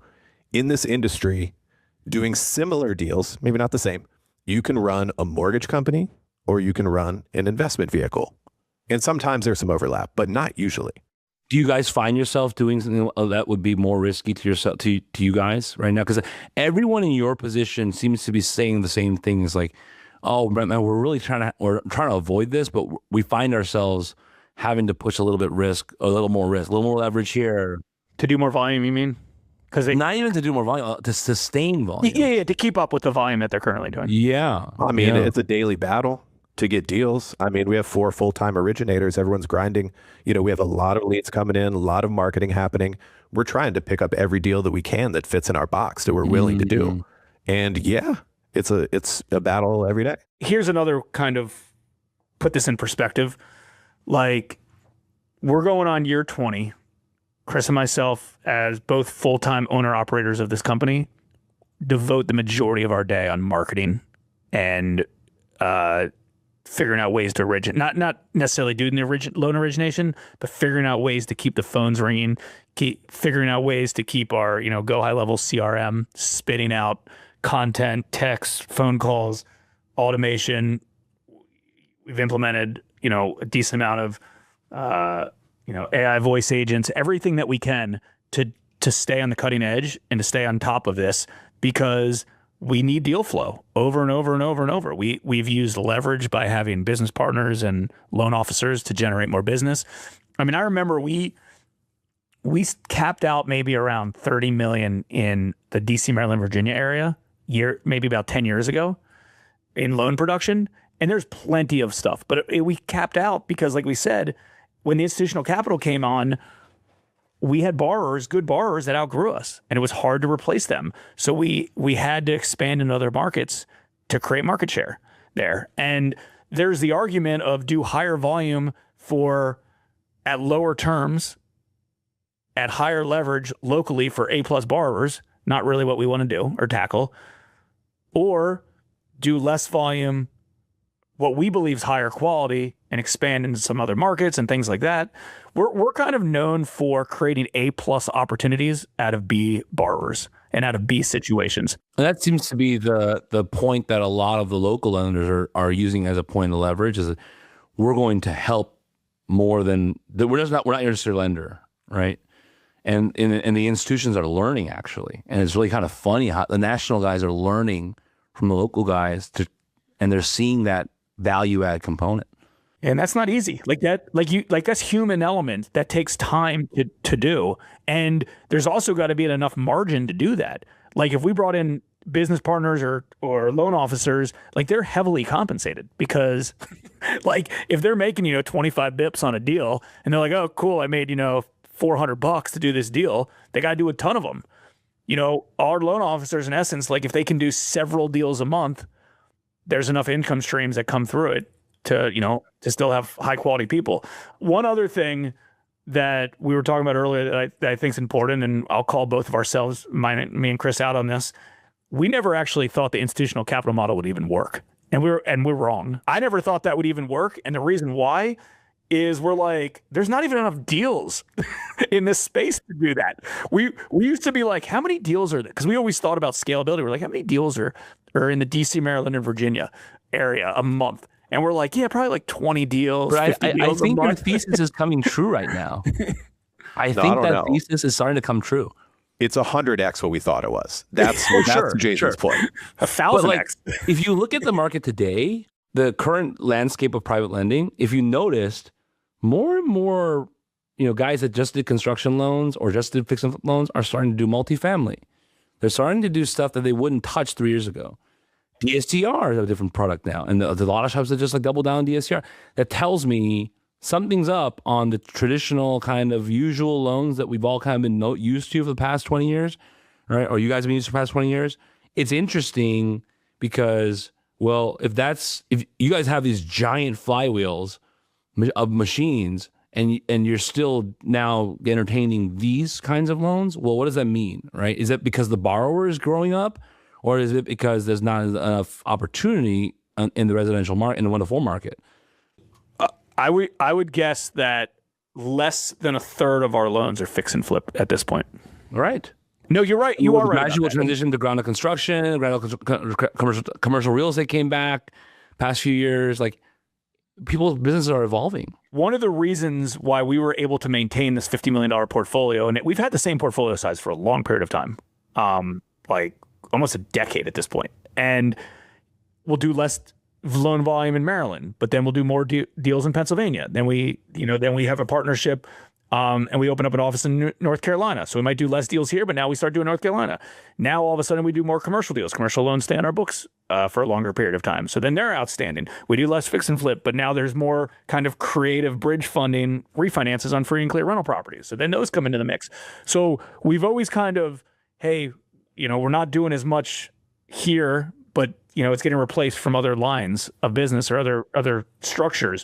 in this industry, doing similar deals, maybe not the same. You can run a mortgage company or you can run an investment vehicle. And sometimes there's some overlap, but not usually. Do you guys find yourself doing something that would be more risky to yourself, to you guys right now? Because everyone in your position seems to be saying the same things, like, "Oh, man, we're really trying to avoid this, but we find ourselves having to push a little more leverage here To do more volume, you mean? Because not even to do more volume, to sustain volume. Yeah, to keep up with the volume that they're currently doing. Yeah, I mean, it's a daily battle. to get deals. I mean, we have 4 full-time originators. Everyone's grinding. You know, we have a lot of leads coming in, a lot of marketing happening. We're trying to pick up every deal that we can that fits in our box that we're willing to do. And yeah, it's a battle every day. Here's another kind of put this in perspective. Like, we're going on year 20. Chris and myself, as both full-time owner operators of this company, devote the majority of our day on marketing and figuring out ways to originate, not necessarily doing the loan origination, but figuring out ways to keep the phones ringing, figuring out ways to keep our, go high level CRM spitting out content, text, phone calls, automation. We've implemented, a decent amount of, AI voice agents, everything that we can to stay on the cutting edge and to stay on top of this, because we need deal flow over and over and over and over. We've used leverage by having business partners and loan officers to generate more business. I mean, I remember we capped out maybe around 30 million in the DC, Maryland, Virginia area maybe about 10 years ago in loan production. And there's plenty of stuff, but we capped out because, like we said, when the institutional capital came on, we had good borrowers that outgrew us, and it was hard to replace them. So we had to expand in other markets to create market share there. And there's the argument of do higher volume at lower terms, at higher leverage locally for A+ borrowers, not really what we want to do or tackle, or do less volume, what we believe is higher quality, and expand into some other markets and things like that. We're kind of known for creating A+ opportunities out of B borrowers and out of B situations. And that seems to be the point that a lot of the local lenders are using as a point of leverage, is that we're going to help more than we're not your necessary lender, right? And the institutions are learning, actually, and it's really kind of funny how the national guys are learning from the local guys and they're seeing that value add component. And that's not easy. That's human element that takes time to do. And there's also got to be enough margin to do that. Like, if we brought in business partners or loan officers, like, they're heavily compensated because like, if they're making, 25 bips on a deal and they're like, oh, cool, I made, $400 to do this deal, they got to do a ton of them. Our loan officers, in essence, like, if they can do several deals a month, there's enough income streams that come through it to still have high quality people. One other thing that we were talking about earlier that I think is important, and I'll call both of ourselves, me and Chris, out on this. We never actually thought the institutional capital model would even work. And we're wrong. I never thought that would even work. And the reason why is we're like, there's not even enough deals in this space to do that. We used to be like, how many deals are there? Because we always thought about scalability. We're like, how many deals are in the DC, Maryland, and Virginia area a month? And we're like, yeah, probably like 20 deals. But 50 deals I think a your month. thesis is coming true right now. I think that thesis is starting to come true. It's 100x what we thought it was. That's Jason's point. 1,000x. If you look at the market today, the current landscape of private lending, if you noticed, more and more, guys that just did construction loans or just did fixed income loans are starting to do multifamily. They're starting to do stuff that they wouldn't touch 3 years ago. DSCR is a different product now, and there's a lot of shops that just like double down on DSCR. That tells me something's up on the traditional kind of usual loans that we've all kind of been used to for the past 20 years, right? Or you guys have been used for the past 20 years. It's interesting because, well, if you guys have these giant flywheels of machines and you're still now entertaining these kinds of loans, well, what does that mean, right? Is it because the borrower is growing up, or is it because there's not enough opportunity in the residential market, in the 1-4 market? I would guess that less than a third of our loans are fix and flip at this point. Right. No, you're right. You are right. Gradual transition to ground up construction, commercial real estate came back past few years. Like, people's businesses are evolving. One of the reasons why we were able to maintain this $50 million portfolio, and we've had the same portfolio size for a long period of time, like almost a decade at this point, and we'll do less loan volume in Maryland, but then we'll do more deals in Pennsylvania. Then we have a partnership And we open up an office in North Carolina. So we might do less deals here, but now we start doing North Carolina. Now all of a sudden we do more commercial deals. Commercial loans stay on our books for a longer period of time. So then they're outstanding. We do less fix and flip, but now there's more kind of creative bridge funding refinances on free and clear rental properties. So then those come into the mix. So we've always kind of, hey, we're not doing as much here, but it's getting replaced from other lines of business or other structures.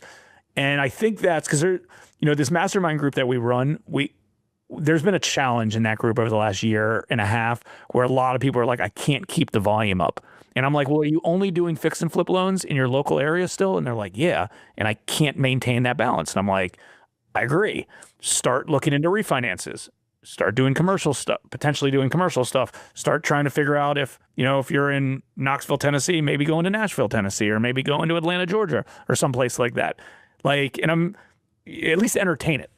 And I think that's because this mastermind group that we run, there's been a challenge in that group over the last year and a half where a lot of people are like, I can't keep the volume up. And I'm like, well, are you only doing fix and flip loans in your local area still? And they're like, yeah. And I can't maintain that balance. And I'm like, I agree. Start looking into refinances. Start doing commercial stuff, potentially doing commercial stuff. Start trying to figure out if you're in Knoxville, Tennessee, maybe going to Nashville, Tennessee, or maybe going to Atlanta, Georgia, or someplace like that. And I'm at least entertain it,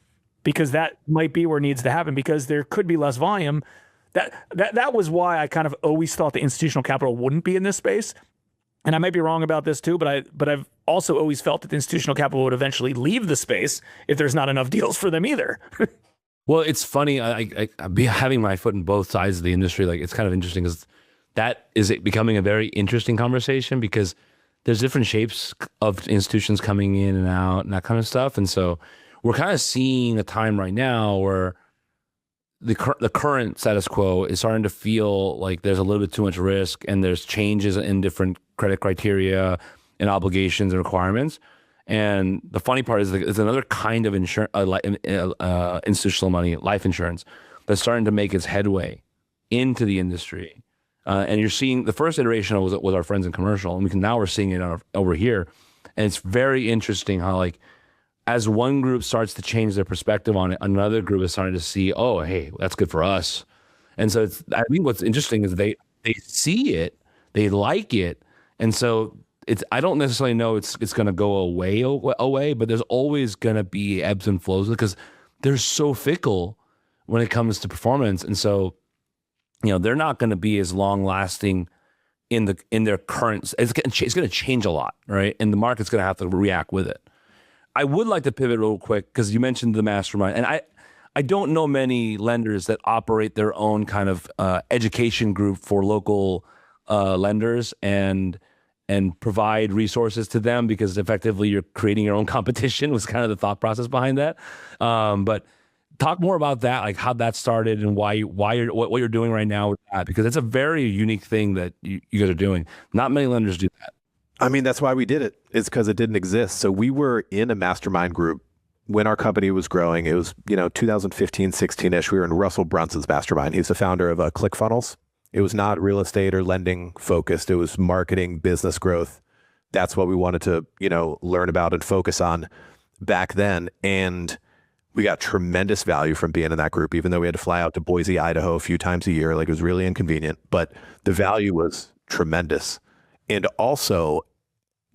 because that might be where it needs to happen, because there could be less volume. That was why I kind of always thought the institutional capital wouldn't be in this space. And I might be wrong about this too, but I've also always felt that the institutional capital would eventually leave the space if there's not enough deals for them either. Well, it's funny. I be having my foot in both sides of the industry. Like, it's kind of interesting because that is becoming a very interesting conversation, because there's different shapes of institutions coming in and out and that kind of stuff. And so we're kind of seeing a time right now where the current status quo is starting to feel like there's a little bit too much risk, and there's changes in different credit criteria and obligations and requirements. And the funny part is it's another kind of insurance, institutional money, life insurance, that's starting to make its headway into the industry. And you're seeing the first iteration was our friends in commercial, and now we're seeing it over here. And it's very interesting how, like, as one group starts to change their perspective on it, another group is starting to see, oh, hey, that's good for us. And so I think what's interesting is they see it, they like it, and so I don't necessarily know it's going to go away, but there's always going to be ebbs and flows, because they're so fickle when it comes to performance. And so, they're not going to be as long lasting in their current. It's going to change a lot, right? And the market's going to have to react with it. I would like to pivot real quick, because you mentioned the mastermind, and I don't know many lenders that operate their own kind of education group for local lenders and provide resources to them, because effectively you're creating your own competition was kind of the thought process behind that. But talk more about that, like how that started and what you're doing right now with that, because it's a very unique thing that you guys are doing. Not many lenders do that. I mean, that's why we did it. It's because it didn't exist. So we were in a mastermind group when our company was growing. It was, 2015, 16-ish. We were in Russell Brunson's mastermind. He's the founder of ClickFunnels. It was not real estate or lending focused. It was marketing, business growth. That's what we wanted to, learn about and focus on back then. And we got tremendous value from being in that group, even though we had to fly out to Boise, Idaho a few times a year. Like, it was really inconvenient, but the value was tremendous. And also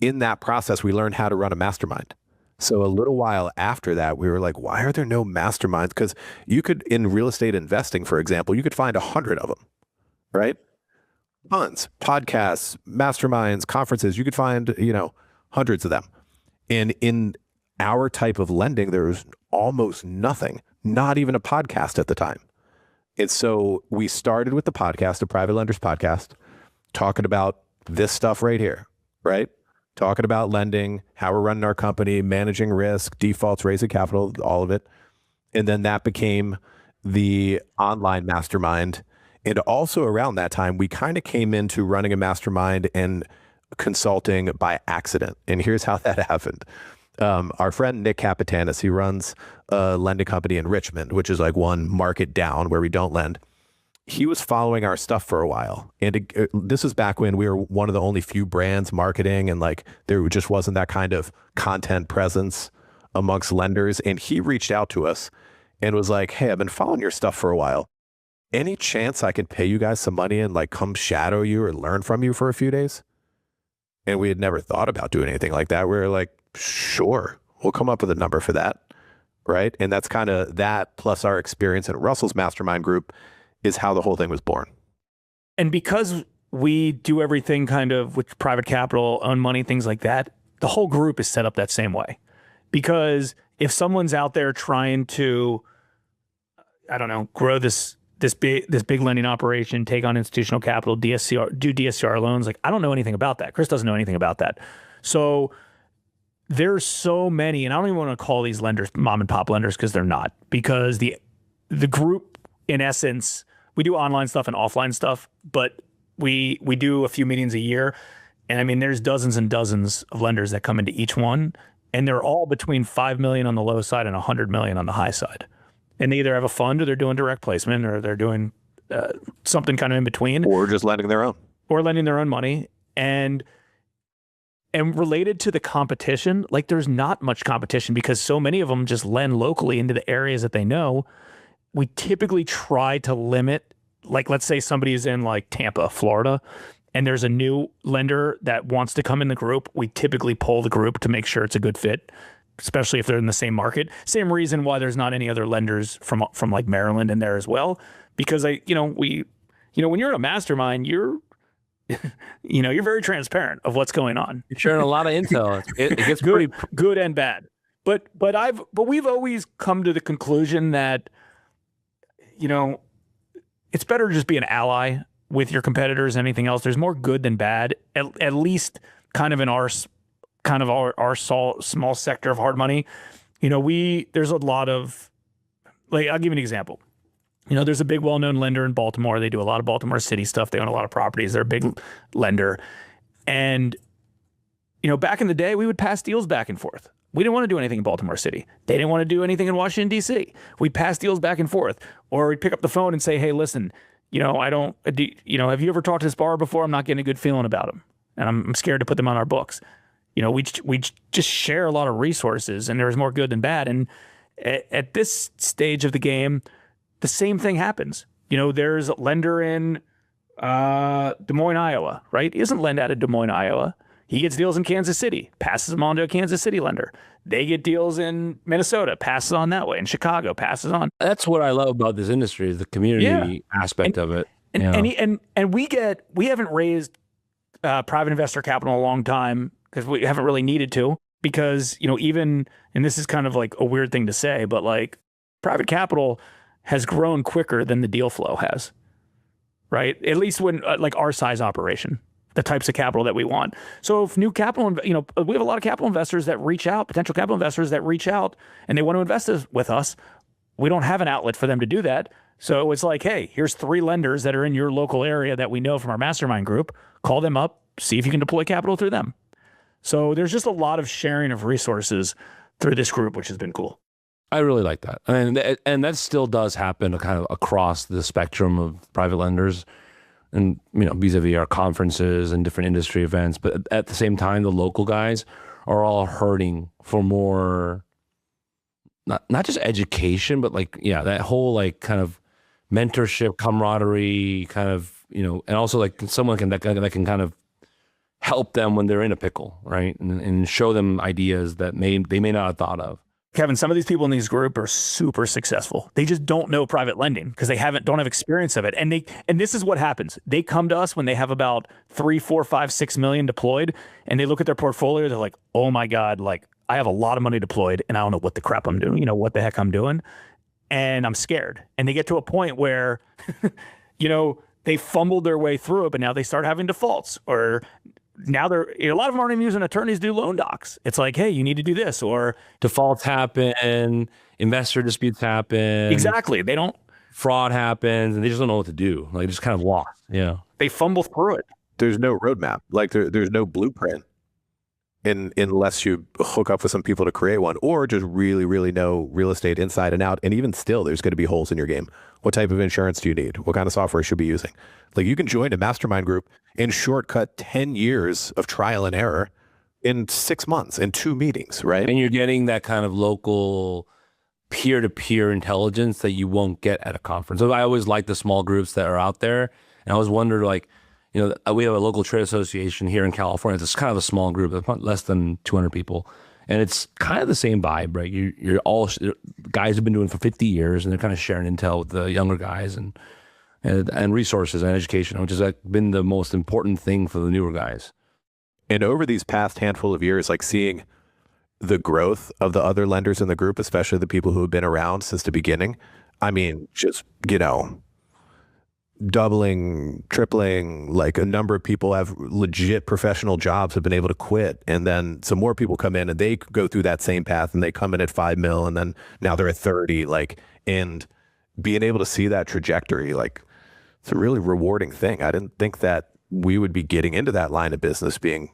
in that process, we learned how to run a mastermind. So a little while after that, we were like, why are there no masterminds? Because you could, in real estate investing, for example, you could find 100 of them, right? Tons, podcasts, masterminds, conferences, you could find, hundreds of them. And in our type of lending, there was almost nothing, not even a podcast at the time. And so we started with the podcast, a Private Lenders podcast, talking about this stuff right here, right? Talking about lending, how we're running our company, managing risk, defaults, raising capital, all of it. And then that became the online mastermind. And also around that time, we kind of came into running a mastermind and consulting by accident. And here's how that happened. Our friend Nick Capitanis, he runs a lending company in Richmond, which is like one market down where we don't lend. He was following our stuff for a while. And this is back when we were one of the only few brands marketing, and like there just wasn't that kind of content presence amongst lenders. And he reached out to us and was like, hey, I've been following your stuff for a while. Any chance I could pay you guys some money and like come shadow you or learn from you for a few days? And we had never thought about doing anything like that. We were like, sure, we'll come up with a number for that. Right. And that's kind of that, plus our experience in Russell's mastermind group, is how the whole thing was born. And because we do everything kind of with private capital, own money, things like that, the whole group is set up that same way. Because if someone's out there trying to, I don't know, grow this big lending operation, take on institutional capital, do DSCR loans, like I don't know anything about that. Chris doesn't know anything about that. So there's so many, and I don't even want to call these lenders mom and pop lenders because they're not. Because the group, in essence, we do online stuff and offline stuff, but we do a few meetings a year. And I mean, there's dozens and dozens of lenders that come into each one, and they're all between 5 million on the low side and 100 million on the high side. And they either have a fund, or they're doing direct placement, or they're doing something kind of in between, or just lending their own money. And related to the competition, like there's not much competition because so many of them just lend locally into the areas that they know. We typically try to limit, like let's say somebody's in like Tampa, Florida, and there's a new lender that wants to come in the group. We typically poll the group to make sure it's a good fit, especially if they're in the same market. Same reason why there's not any other lenders from like Maryland in there as well, because when you're in a mastermind, you're very transparent of what's going on. You're sharing a lot of intel. It gets good and bad. But we've always come to the conclusion that, it's better to just be an ally with your competitors than anything else. There's more good than bad, at least kind of in our small sector of hard money. There's a lot of, like, I'll give you an example. There's a big well-known lender in Baltimore. They do a lot of Baltimore City stuff. They own a lot of properties. They're a big lender. And, back in the day, we would pass deals back and forth. We didn't want to do anything in Baltimore City. They didn't want to do anything in Washington, D.C. We'd pass deals back and forth. Or we'd pick up the phone and say, hey, listen, have you ever talked to this borrower before? I'm not getting a good feeling about them, and I'm scared to put them on our books. We just share a lot of resources, and there's more good than bad. And at this stage of the game, the same thing happens. There's a lender in Des Moines, Iowa, right? He doesn't lend out of Des Moines, Iowa. He gets deals in Kansas City, passes them on to a Kansas City lender. They get deals in Minnesota, passes on that way. In Chicago, passes on. That's what I love about this industry, is the community aspect of it. And we haven't raised private investor capital in a long time because we haven't really needed to, because, even, and this is kind of like a weird thing to say, but like private capital has grown quicker than the deal flow has, right? At least when like our size operation, the types of capital that we want. So if new capital, we have a lot of capital investors that reach out, potential capital investors that reach out, and they want to invest with us. We don't have an outlet for them to do that. So it's like, hey, here's 3 lenders that are in your local area that we know from our mastermind group. Call them up, see if you can deploy capital through them. So there's just a lot of sharing of resources through this group, which has been cool. I really like that. And that still does happen kind of across the spectrum of private lenders, and vis-a-vis our conferences and different industry events. But at the same time, the local guys are all hurting for more, not just education, but that whole kind of mentorship, camaraderie, kind of, and also someone that can kind of help them when they're in a pickle, right? And show them ideas that they may not have thought of. Kevin, some of these people in these group are super successful. They just don't know private lending because they don't have experience of it. And this is what happens. They come to us when they have about 3, 4, 5, 6 million deployed, and they look at their portfolio. They're like, oh my God, I have a lot of money deployed and I don't know what the crap I'm doing, what the heck I'm doing. And I'm scared. And they get to a point where, they fumbled their way through it, but now they start having defaults, or now a lot of them aren't even using attorneys to do loan docs. It's like, hey, you need to do this, or defaults happen, investor disputes happen. Exactly. Fraud happens, and they just don't know what to do. Just kind of lost. Yeah. They fumble through it. There's no roadmap. There's no blueprint unless you hook up with some people to create one, or just really, really know real estate inside and out. And even still, there's going to be holes in your game. What type of insurance do you need? What kind of software should you be using? You can join a mastermind group and shortcut 10 years of trial and error in 6 months, in 2 meetings, right? And you're getting that kind of local peer-to-peer intelligence that you won't get at a conference. So I always like the small groups that are out there. And I always wondered, we have a local trade association here in California. It's kind of a small group, less than 200 people. And it's kind of the same vibe, right? You're all guys who've been doing it for 50 years, and they're kind of sharing intel with the younger guys and resources and education, which has been the most important thing for the newer guys. And over these past handful of years, seeing the growth of the other lenders in the group, especially the people who have been around since the beginning. I mean, just, doubling, tripling, like a number of people have legit professional jobs, have been able to quit. And then some more people come in and they go through that same path and they come in at 5 mil and then now they're at 30, and being able to see that trajectory, it's a really rewarding thing. I didn't think that we would be getting into that line of business being,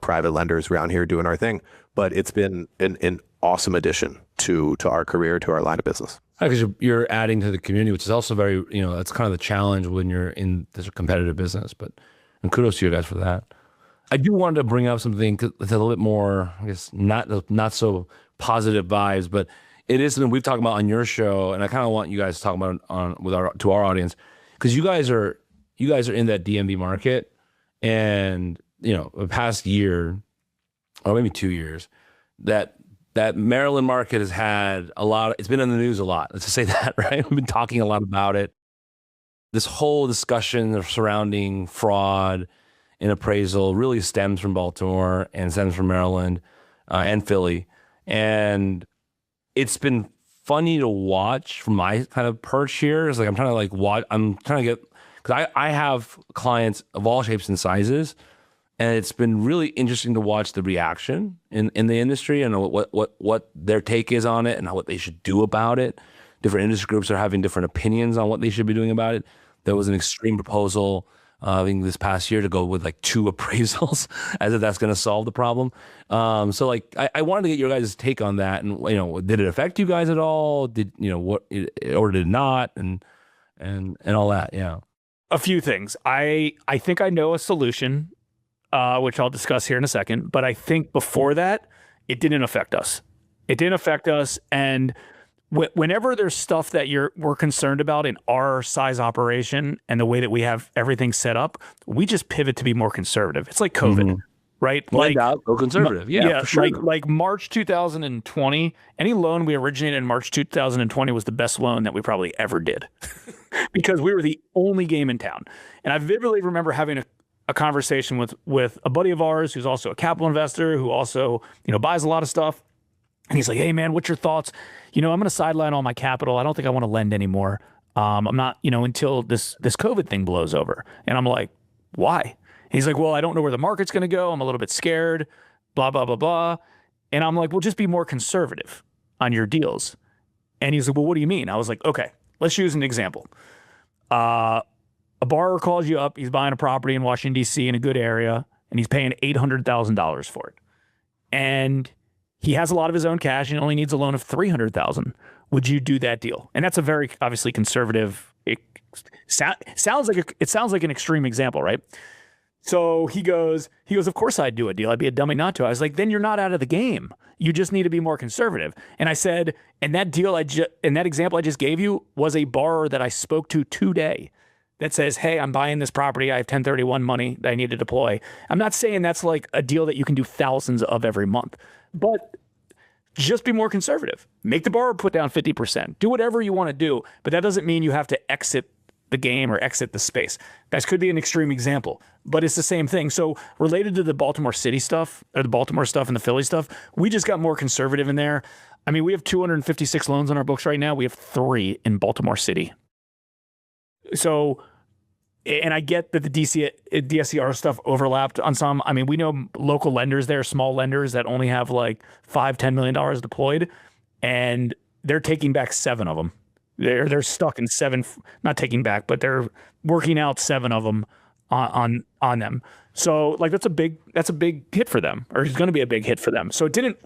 private lenders around here doing our thing, but it's been an awesome addition to our career, to our line of business. Because you're adding to the community, which is also very, that's kind of the challenge when you're in this competitive business. And kudos to you guys for that. I do want to bring up something that's a little bit more, I guess, not so positive vibes, but it is something we've talked about on your show, and I kind of want you guys to talk about it to our audience, because you guys are in that DMV market, and the past year or maybe 2 years, that Maryland market has had it's been in the news a lot. Let's just say that, right? We've been talking a lot about it. This whole discussion surrounding fraud in appraisal really stems from Baltimore and stems from Maryland and Philly. And it's been funny to watch from my kind of perch here. It's like I'm trying to get, because I have clients of all shapes and sizes, and it's been really interesting to watch the reaction in the industry and what their take is on it and what they should do about it. Different industry groups are having different opinions on what they should be doing about it. There was an extreme proposal, I think this past year, to go with 2 appraisals as if that's going to solve the problem. So I wanted to get your guys' take on that. And, did it affect you guys at all? Did or did it not? And all that. Yeah. A few things. I think I know a solution, which I'll discuss here in a second. But I think before that, it didn't affect us. And whenever there's stuff that we're concerned about in our size operation and the way that we have everything set up, we just pivot to be more conservative. It's like COVID, right? Go conservative. Yeah, for sure. Like March 2020, any loan we originated in March 2020 was the best loan that we probably ever did because we were the only game in town. And I vividly remember having a conversation with a buddy of ours who's also a capital investor, who also, buys a lot of stuff. And he's like, hey man, what's your thoughts? I'm going to sideline all my capital. I don't think I want to lend anymore. I'm not, until this COVID thing blows over. And I'm like, why? And he's like, well, I don't know where the market's going to go. I'm a little bit scared, blah, blah, blah, blah. And I'm like, well, just be more conservative on your deals. And he's like, well, what do you mean? I was like, okay, let's use an example. A borrower calls you up. He's buying a property in Washington, D.C. in a good area, and he's paying $800,000 for it. And he has a lot of his own cash and only needs a loan of $300,000. Would you do that deal? And that's a very obviously conservative. It sounds like an extreme example, right? So he goes, of course I'd do a deal. I'd be a dummy not to. I was like, then you're not out of the game. You just need to be more conservative. And I said, and that deal in that example I just gave you was a borrower that I spoke to today that says, hey, I'm buying this property. I have 1031 money that I need to deploy. I'm not saying that's like a deal that you can do thousands of every month, but just be more conservative. Make the borrower put down 50%. Do whatever you want to do, but that doesn't mean you have to exit the game or exit the space. That could be an extreme example, but it's the same thing. So related to the Baltimore City stuff, or the Baltimore stuff and the Philly stuff, we just got more conservative in there. I mean, we have 256 loans on our books right now. We have 3 in Baltimore City. So, and I get that the DSCR stuff overlapped on some. I mean, we know local lenders there, small lenders that only have like $5-10 million deployed, and they're taking back 7 of them. They're stuck in 7, not taking back, but they're working out 7 of them on them. So like that's a big hit for them, or it's going to be a big hit for them. So it didn't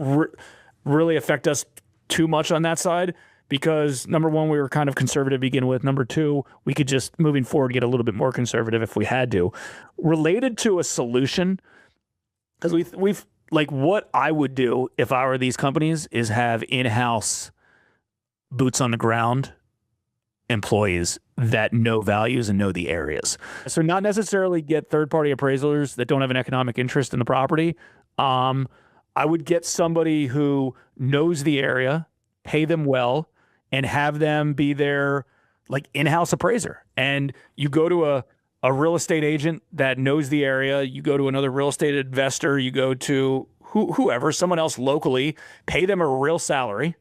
really affect us too much on that side, because number one, we were kind of conservative to begin with. Number two, we could just moving forward get a little bit more conservative if we had to. Related to a solution, because we've like what I would do if I were these companies is have in-house boots on the ground employees that know values and know the areas. So not necessarily get third-party appraisals that don't have an economic interest in the property. I would get somebody who knows the area, pay them well, and have them be their like in-house appraiser. And you go to a real estate agent that knows the area, you go to another real estate investor, you go to whoever, someone else locally, pay them a real salary,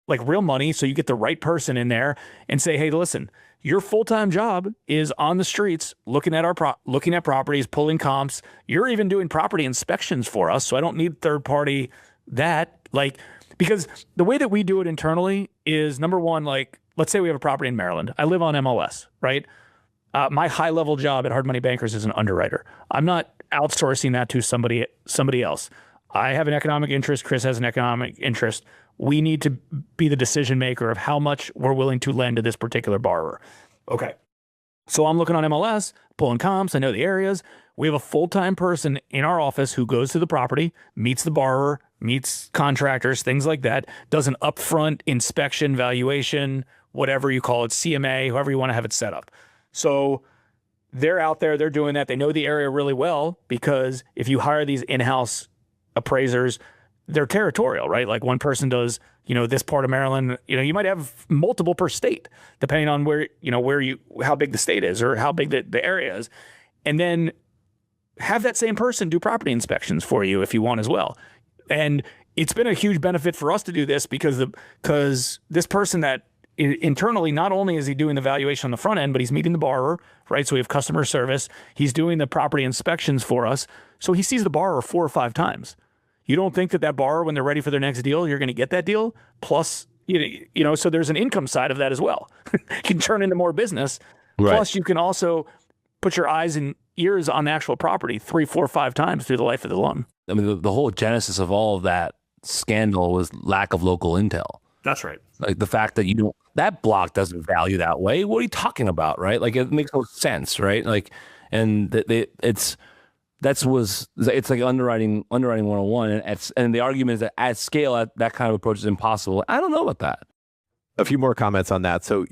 like real money, so you get the right person in there and say, hey, listen, your full-time job is on the streets looking at looking at properties, pulling comps. You're even doing property inspections for us, so I don't need third party because the way that we do it internally is, number one, like, let's say we have a property in Maryland. I live on MLS, right? My high-level job at Hard Money Bankers is an underwriter. I'm not outsourcing that to somebody else. I have an economic interest. Chris has an economic interest. We need to be the decision maker of how much we're willing to lend to this particular borrower. Okay. So I'm looking on MLS, pulling comps. I know the areas. We have a full-time person in our office who goes to the property, meets the borrower, meets contractors, things like that, does an upfront inspection, valuation, whatever you call it, CMA, however you want to have it set up. So they're out there, they're doing that. They know the area really well, because if you hire these in-house appraisers, they're territorial, right? Like one person does, this part of Maryland, you might have multiple per state, depending on how big the state is or how big the area is. And then have that same person do property inspections for you if you want as well. And it's been a huge benefit for us to do this because this person that internally, not only is he doing the valuation on the front end, but he's meeting the borrower, right? So we have customer service. He's doing the property inspections for us. So he sees the borrower 4 or 5 times. You don't think that borrower, when they're ready for their next deal, you're going to get that deal. Plus, so there's an income side of that as well. You can turn into more business. Right. Plus, you can also put your eyes and ears on the actual property 3, 4, 5 times through the life of the loan. I mean, the whole genesis of all of that scandal was lack of local intel. That's right. Like the fact that that block doesn't value that way. What are you talking about, right? Like it makes no sense, right? Like, and it's like underwriting 101, and the argument is that at scale, that kind of approach is impossible. I don't know about that. A few more comments on that. So,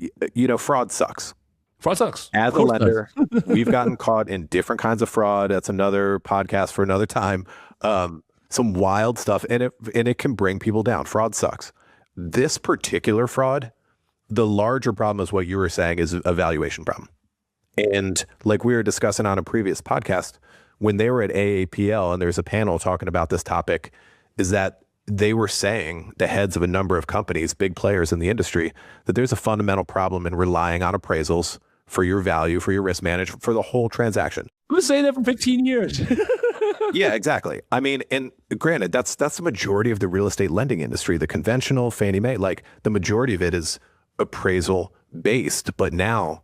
fraud sucks. Fraud sucks. As a lender, we've gotten caught in different kinds of fraud. That's another podcast for another time. Some wild stuff, and it can bring people down. Fraud sucks. This particular fraud, the larger problem is what you were saying is a valuation problem. And like we were discussing on a previous podcast, when they were at AAPL and there's a panel talking about this topic, is that they were saying, the heads of a number of companies, big players in the industry, that there's a fundamental problem in relying on appraisals for your value, for your risk management, for the whole transaction. I've been saying that for 15 years. Yeah, exactly. I mean, and granted, that's the majority of the real estate lending industry, the conventional Fannie Mae, like the majority of it is appraisal based, but now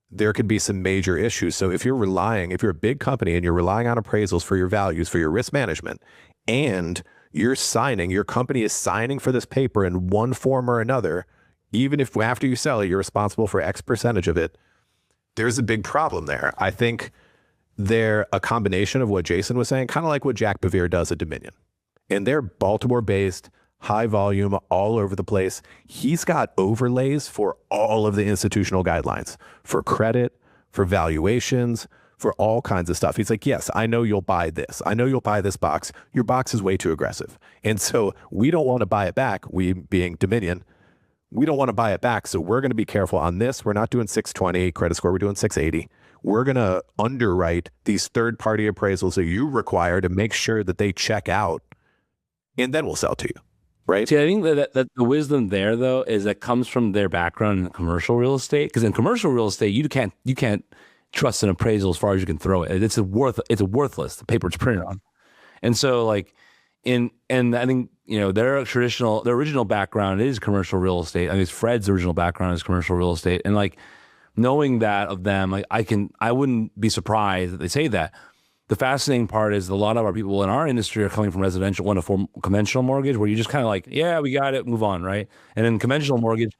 there could be some major issues. So if you're a big company and you're relying on appraisals for your values, for your risk management, and your company is signing for this paper in one form or another, even if after you sell it, you're responsible for X percentage of it, there's a big problem there. I think they're a combination of what Jason was saying, kind of like what Jack Bevere does at Dominion. And they're Baltimore-based, high volume, all over the place. He's got overlays for all of the institutional guidelines, for credit, for valuations, for all kinds of stuff. He's like, yes, I know you'll buy this. I know you'll buy this box. Your box is way too aggressive. And so we don't want to buy it back, we being Dominion. We don't want to buy it back, so we're going to be careful on this. We're not doing 620 credit score. We're doing 680. We're going to underwrite these third-party appraisals that you require to make sure that they check out, and then we'll sell to you, right? See, I think that the wisdom there, though, is that comes from their background in commercial real estate. Because in commercial real estate, you can't trust an appraisal as far as you can throw it. It's worthless. The paper it's printed on, and so like and I think their original background is commercial real estate. I mean, it's Fred's original background is commercial real estate, and like knowing that of them, like I wouldn't be surprised that they say that. The fascinating part is a lot of our people in our industry are coming from residential, one to four conventional mortgage, where you just kind of like, yeah, we got it, move on, right? And in conventional mortgage,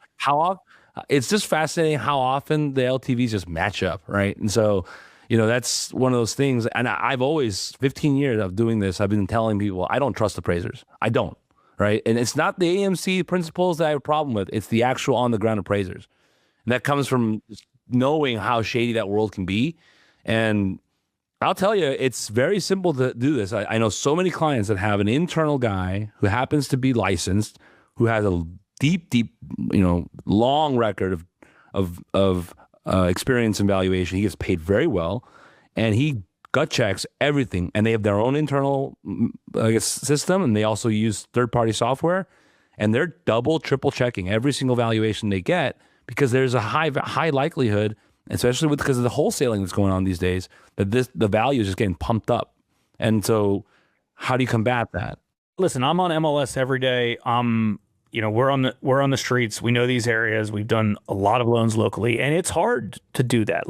it's just fascinating how often the LTVs just match up, right? And so, that's one of those things. And I've always, 15 years of doing this, I've been telling people, I don't trust appraisers. I don't, right? And it's not the AMC principles that I have a problem with. It's the actual on-the-ground appraisers. And that comes from knowing how shady that world can be. And I'll tell you, it's very simple to do this. I know so many clients that have an internal guy who happens to be licensed, who has a deep, long record of experience and valuation. He gets paid very well, and he gut checks everything, and they have their own internal, I guess, system, and they also use third-party software, and they're double, triple checking every single valuation they get because there's a high likelihood, especially because of the wholesaling that's going on these days, that the value is just getting pumped up. And so, how do you combat that? Listen, I'm on MLS every day. We're on the streets. We know these areas. We've done a lot of loans locally, and it's hard to do that.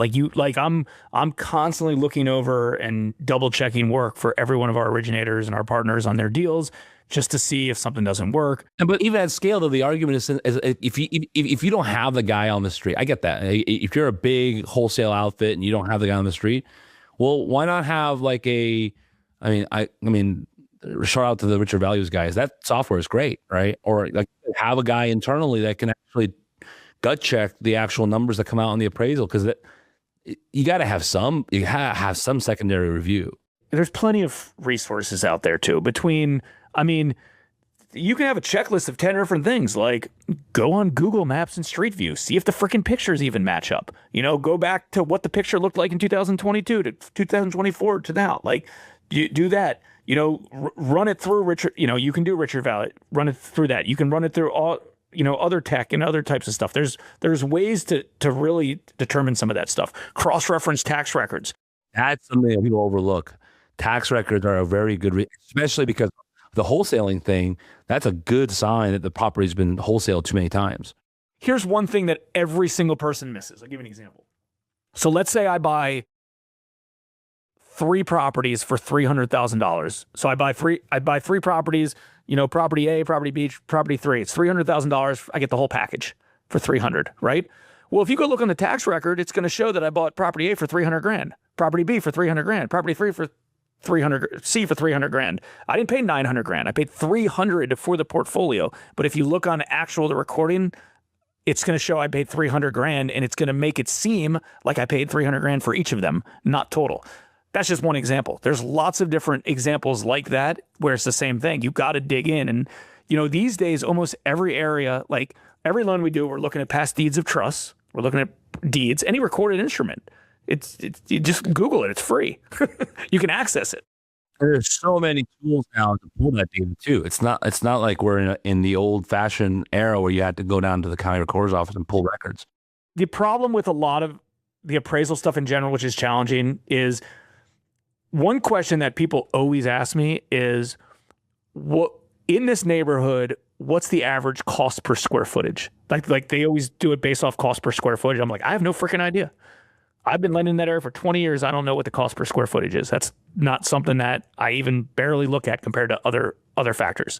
I'm constantly looking over and double checking work for every one of our originators and our partners on their deals, just to see if something doesn't work. But even at scale, though, the argument is if you don't have the guy on the street, I get that. If you're a big wholesale outfit and you don't have the guy on the street, well, why not have like I mean, shout out to the Richard Values guys. That software is great, right? Or like have a guy internally that can actually gut check the actual numbers that come out on the appraisal, because you got to have some secondary review. There's plenty of resources out there too. You can have a checklist of 10 different things, like go on Google Maps and Street View, see if the freaking pictures even match up. Go back to what the picture looked like in 2022 to 2024 to now. Like, you do that. Run it through Richard. You can do Richard Valley. Run it through that. You can run it through all other tech and other types of stuff. There's ways to really determine some of that stuff. Cross-reference tax records. That's something that people overlook. Tax records are a very good, especially because the wholesaling thing. That's a good sign that the property's been wholesaled too many times. Here's one thing that every single person misses. I'll give you an example. So let's say I buy 3 properties for $300,000. So I buy 3 properties, property A, property B, property 3. It's $300,000. I get the whole package for $300,000, right? Well, if you go look on the tax record, it's going to show that I bought property A for $300,000, property B for $300,000, property 3 for C for $300,000. I didn't pay $900,000. I paid $300,000 for the portfolio. But if you look on the recording, it's going to show I paid $300,000, and it's going to make it seem like I paid $300,000 for each of them, not total. That's just one example. There's lots of different examples like that where it's the same thing. You got to dig in. And, these days, almost every area, like every loan we do, we're looking at past deeds of trust. We're looking at deeds, any recorded instrument. It's you just Google it. It's free. You can access it. There's so many tools now to pull that data too. It's not like we're in the old fashioned era where you had to go down to the county recorder's office and pull records. The problem with a lot of the appraisal stuff in general, which is challenging, is one question that people always ask me is, what in this neighborhood, what's the average cost per square footage? Like they always do it based off cost per square footage. I'm like, I have no freaking idea. I've been lending in that area for 20 years. I don't know what the cost per square footage is. That's not something that I even barely look at compared to other factors.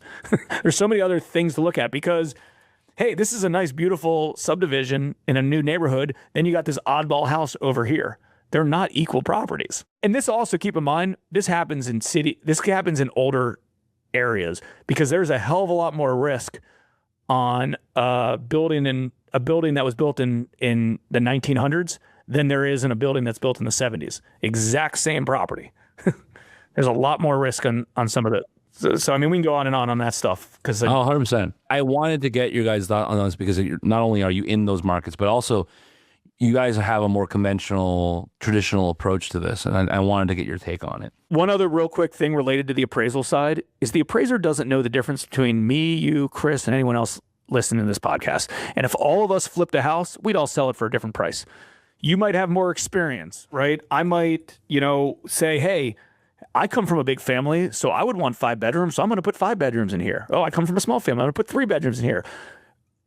There's so many other things to look at because, hey, this is a nice, beautiful subdivision in a new neighborhood. Then you got this oddball house over here. They're not equal properties. And this also, keep in mind, this happens in older areas because there's a hell of a lot more risk on a building that was built in the 1900s than there is in a building that's built in the 70s. Exact same property. There's a lot more risk on some of the. So we can go on and on that stuff. 100%. I wanted to get your guys' thought on this because not only are you in those markets, but also you guys have a more conventional, traditional approach to this, and I wanted to get your take on it. One other real quick thing related to the appraisal side is the appraiser doesn't know the difference between me, you, Chris, and anyone else listening to this podcast. And if all of us flipped a house, we'd all sell it for a different price. You might have more experience, right? I might, say, hey, I come from a big family, so I would want 5 bedrooms, so I'm going to put 5 bedrooms in here. Oh, I come from a small family, I'm going to put 3 bedrooms in here.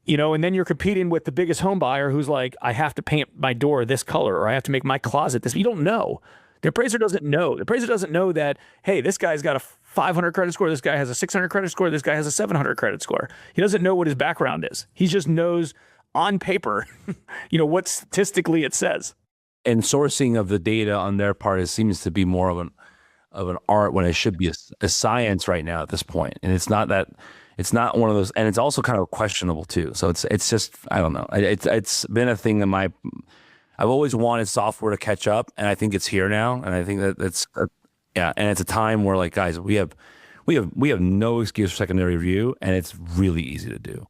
And then you're competing with the biggest home buyer who's like, I have to paint my door this color, or I have to make my closet this. You don't know. The appraiser doesn't know. The appraiser doesn't know that, hey, this guy's got a 500 credit score, this guy has a 600 credit score, this guy has a 700 credit score. He doesn't know what his background is. He just knows on paper, what statistically it says. And sourcing of the data on their part seems to be more of an art when it should be a science right now at this point. And it's not one of those, and it's also kind of questionable too. So it's just, I don't know. It's been a thing that I've always wanted software to catch up, and I think it's here now. And I think that and it's a time where, like, guys, we have no excuse for secondary review, and it's really easy to do.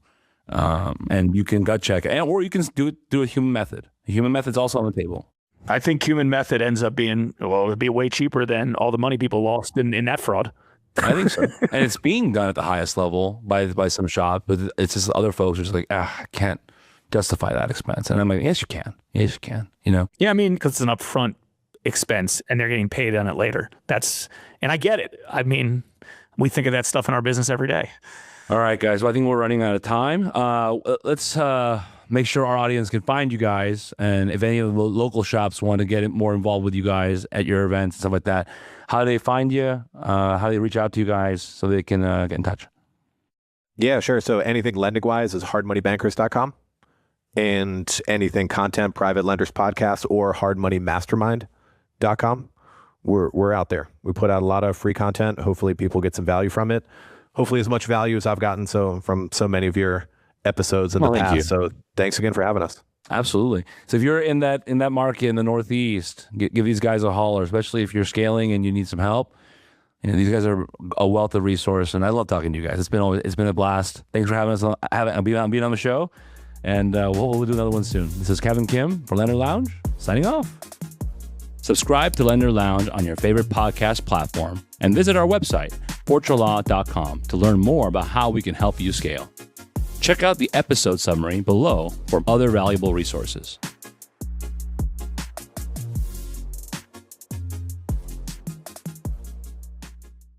And you can gut check, or you can do it through a human method. The human method's also on the table. I think human method ends up being, well, it'd be way cheaper than all the money people lost in that fraud. I think so. And it's being done at the highest level by some shop, but it's just other folks are just like, I can't justify that expense. And I'm like, yes, you can. Yes, you can. You know? Yeah, I mean, because it's an upfront expense and they're getting paid on it later. And I get it. I mean, we think of that stuff in our business every day. All right, guys. Well, I think we're running out of time. Let's make sure our audience can find you guys. And if any of the local shops want to get more involved with you guys at your events and stuff like that, how do they find you? How do they reach out to you guys so they can get in touch? Yeah, sure. So anything lending wise is hardmoneybankers.com, and anything content, private lenders podcast or hardmoneymastermind.com. We're out there. We put out a lot of free content. Hopefully people get some value from it. Hopefully as much value as I've gotten from so many of your episodes in the past. So thanks again for having us. Absolutely. So if you're in that market in the Northeast, give these guys a holler, especially if you're scaling and you need some help. You know, these guys are a wealth of resource, and I love talking to you guys. It's been a blast. Thanks for having us being on the show, and we'll do another one soon. This is Kevin Kim for Lender Lounge, signing off. Subscribe to Lender Lounge on your favorite podcast platform, and visit our website, fortralaw.com, to learn more about how we can help you scale. Check out the episode summary below for other valuable resources.